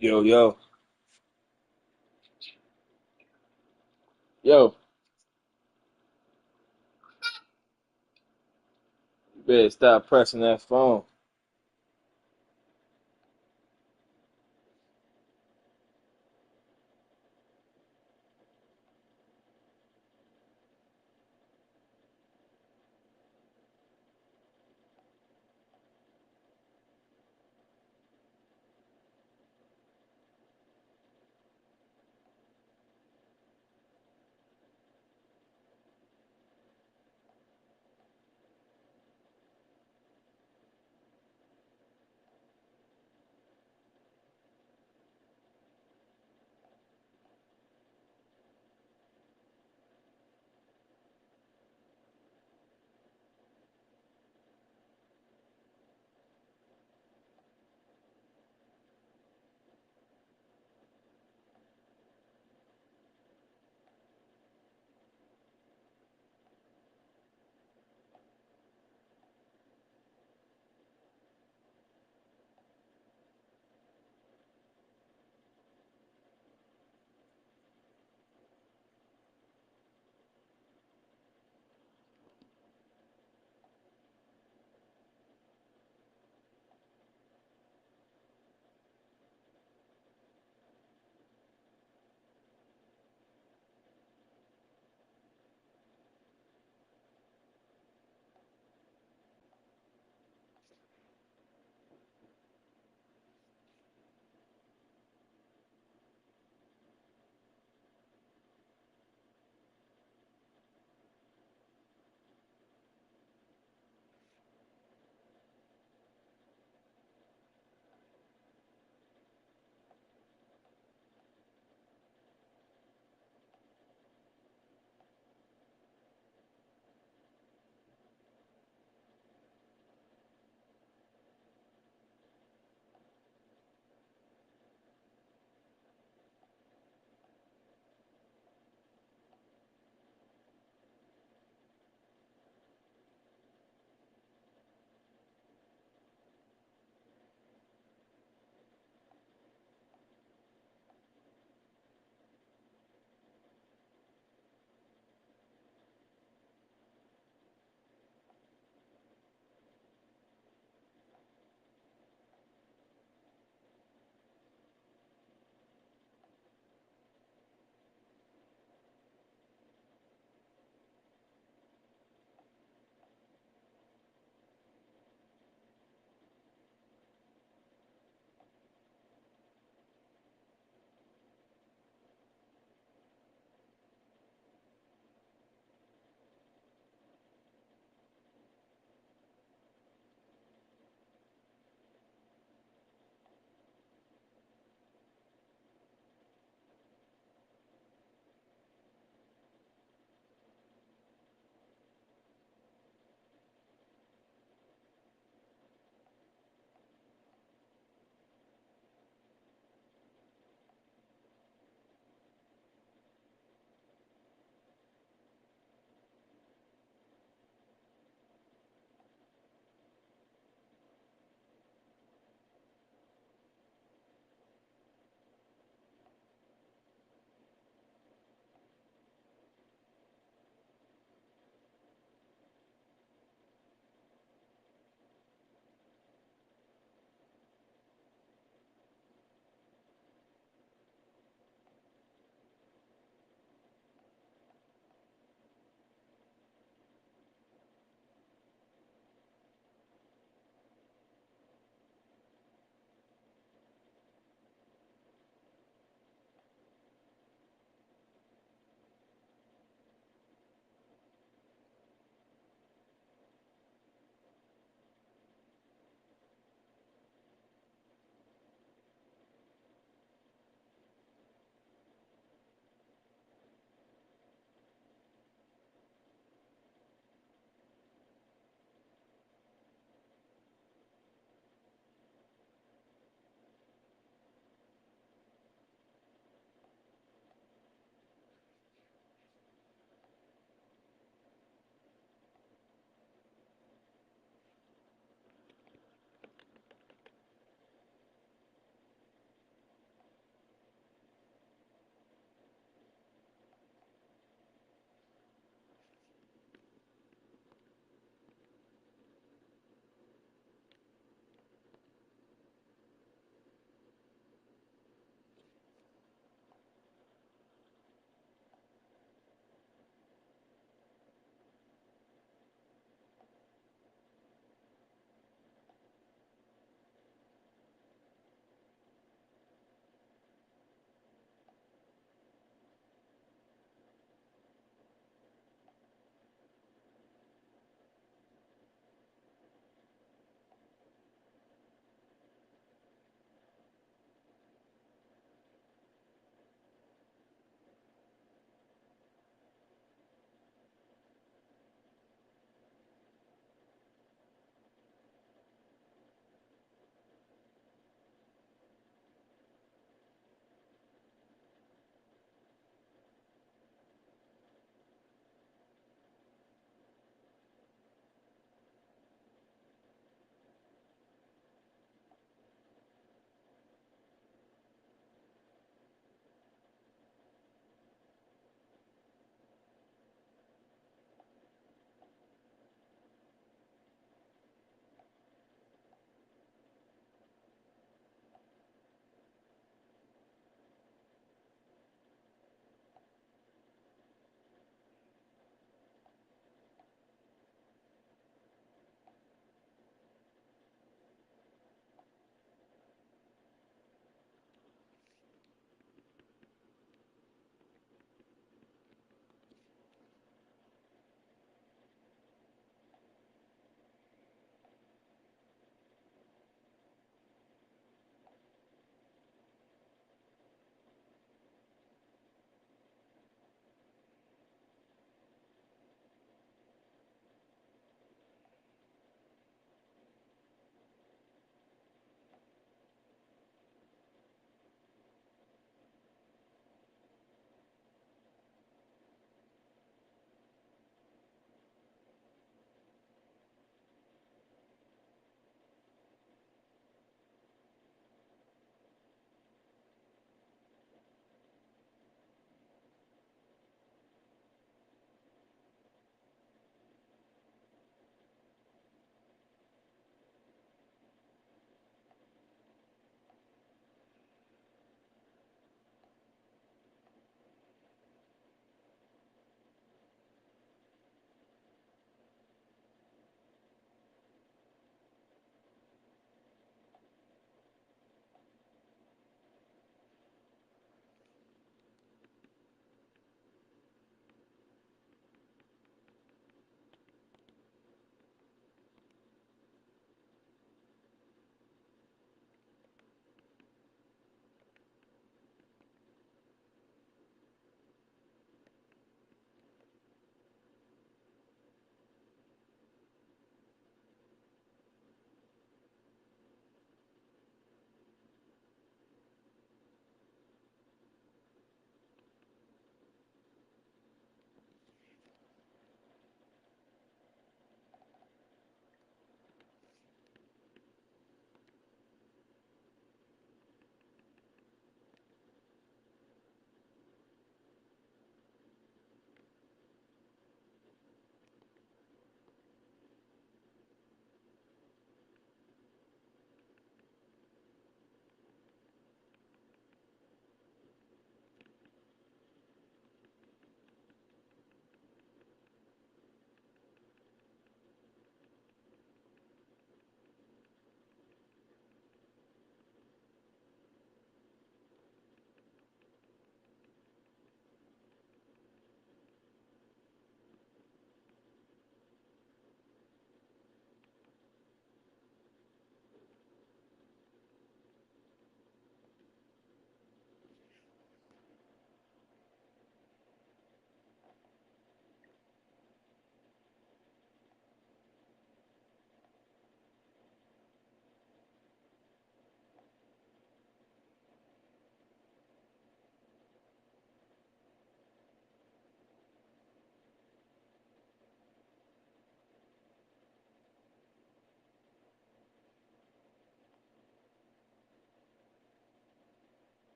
Yo, yo, yo, you better stop pressing that phone.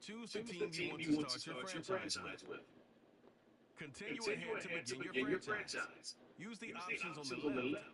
Choose the team you want to start your franchise with. Continue ahead to begin your franchise. Use the options on the left.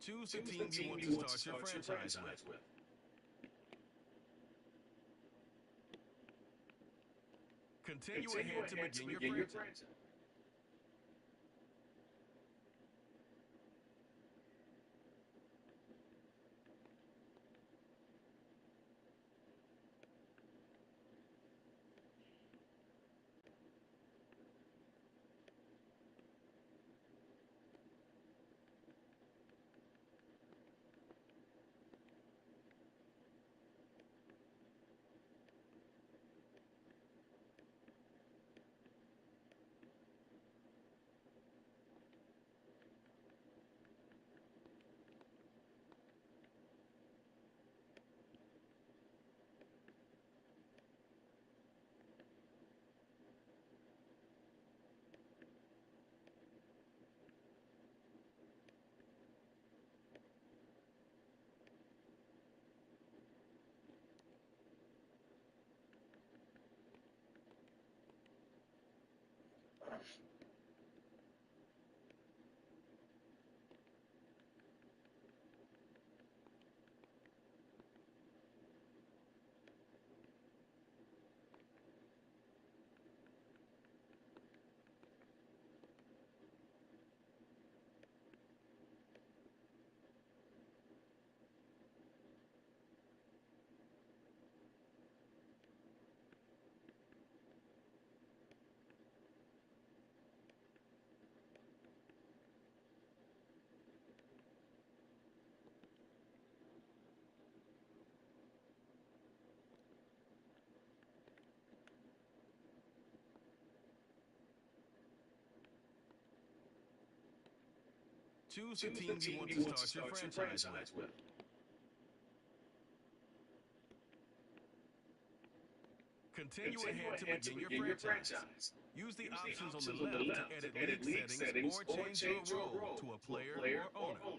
'Choose the team you want to start your franchise with. Continue ahead to begin your franchise. Choose the team you want to start your franchise with. Continue ahead to begin your franchise. Use the options on the left to edit league settings or change your role to a player or owner.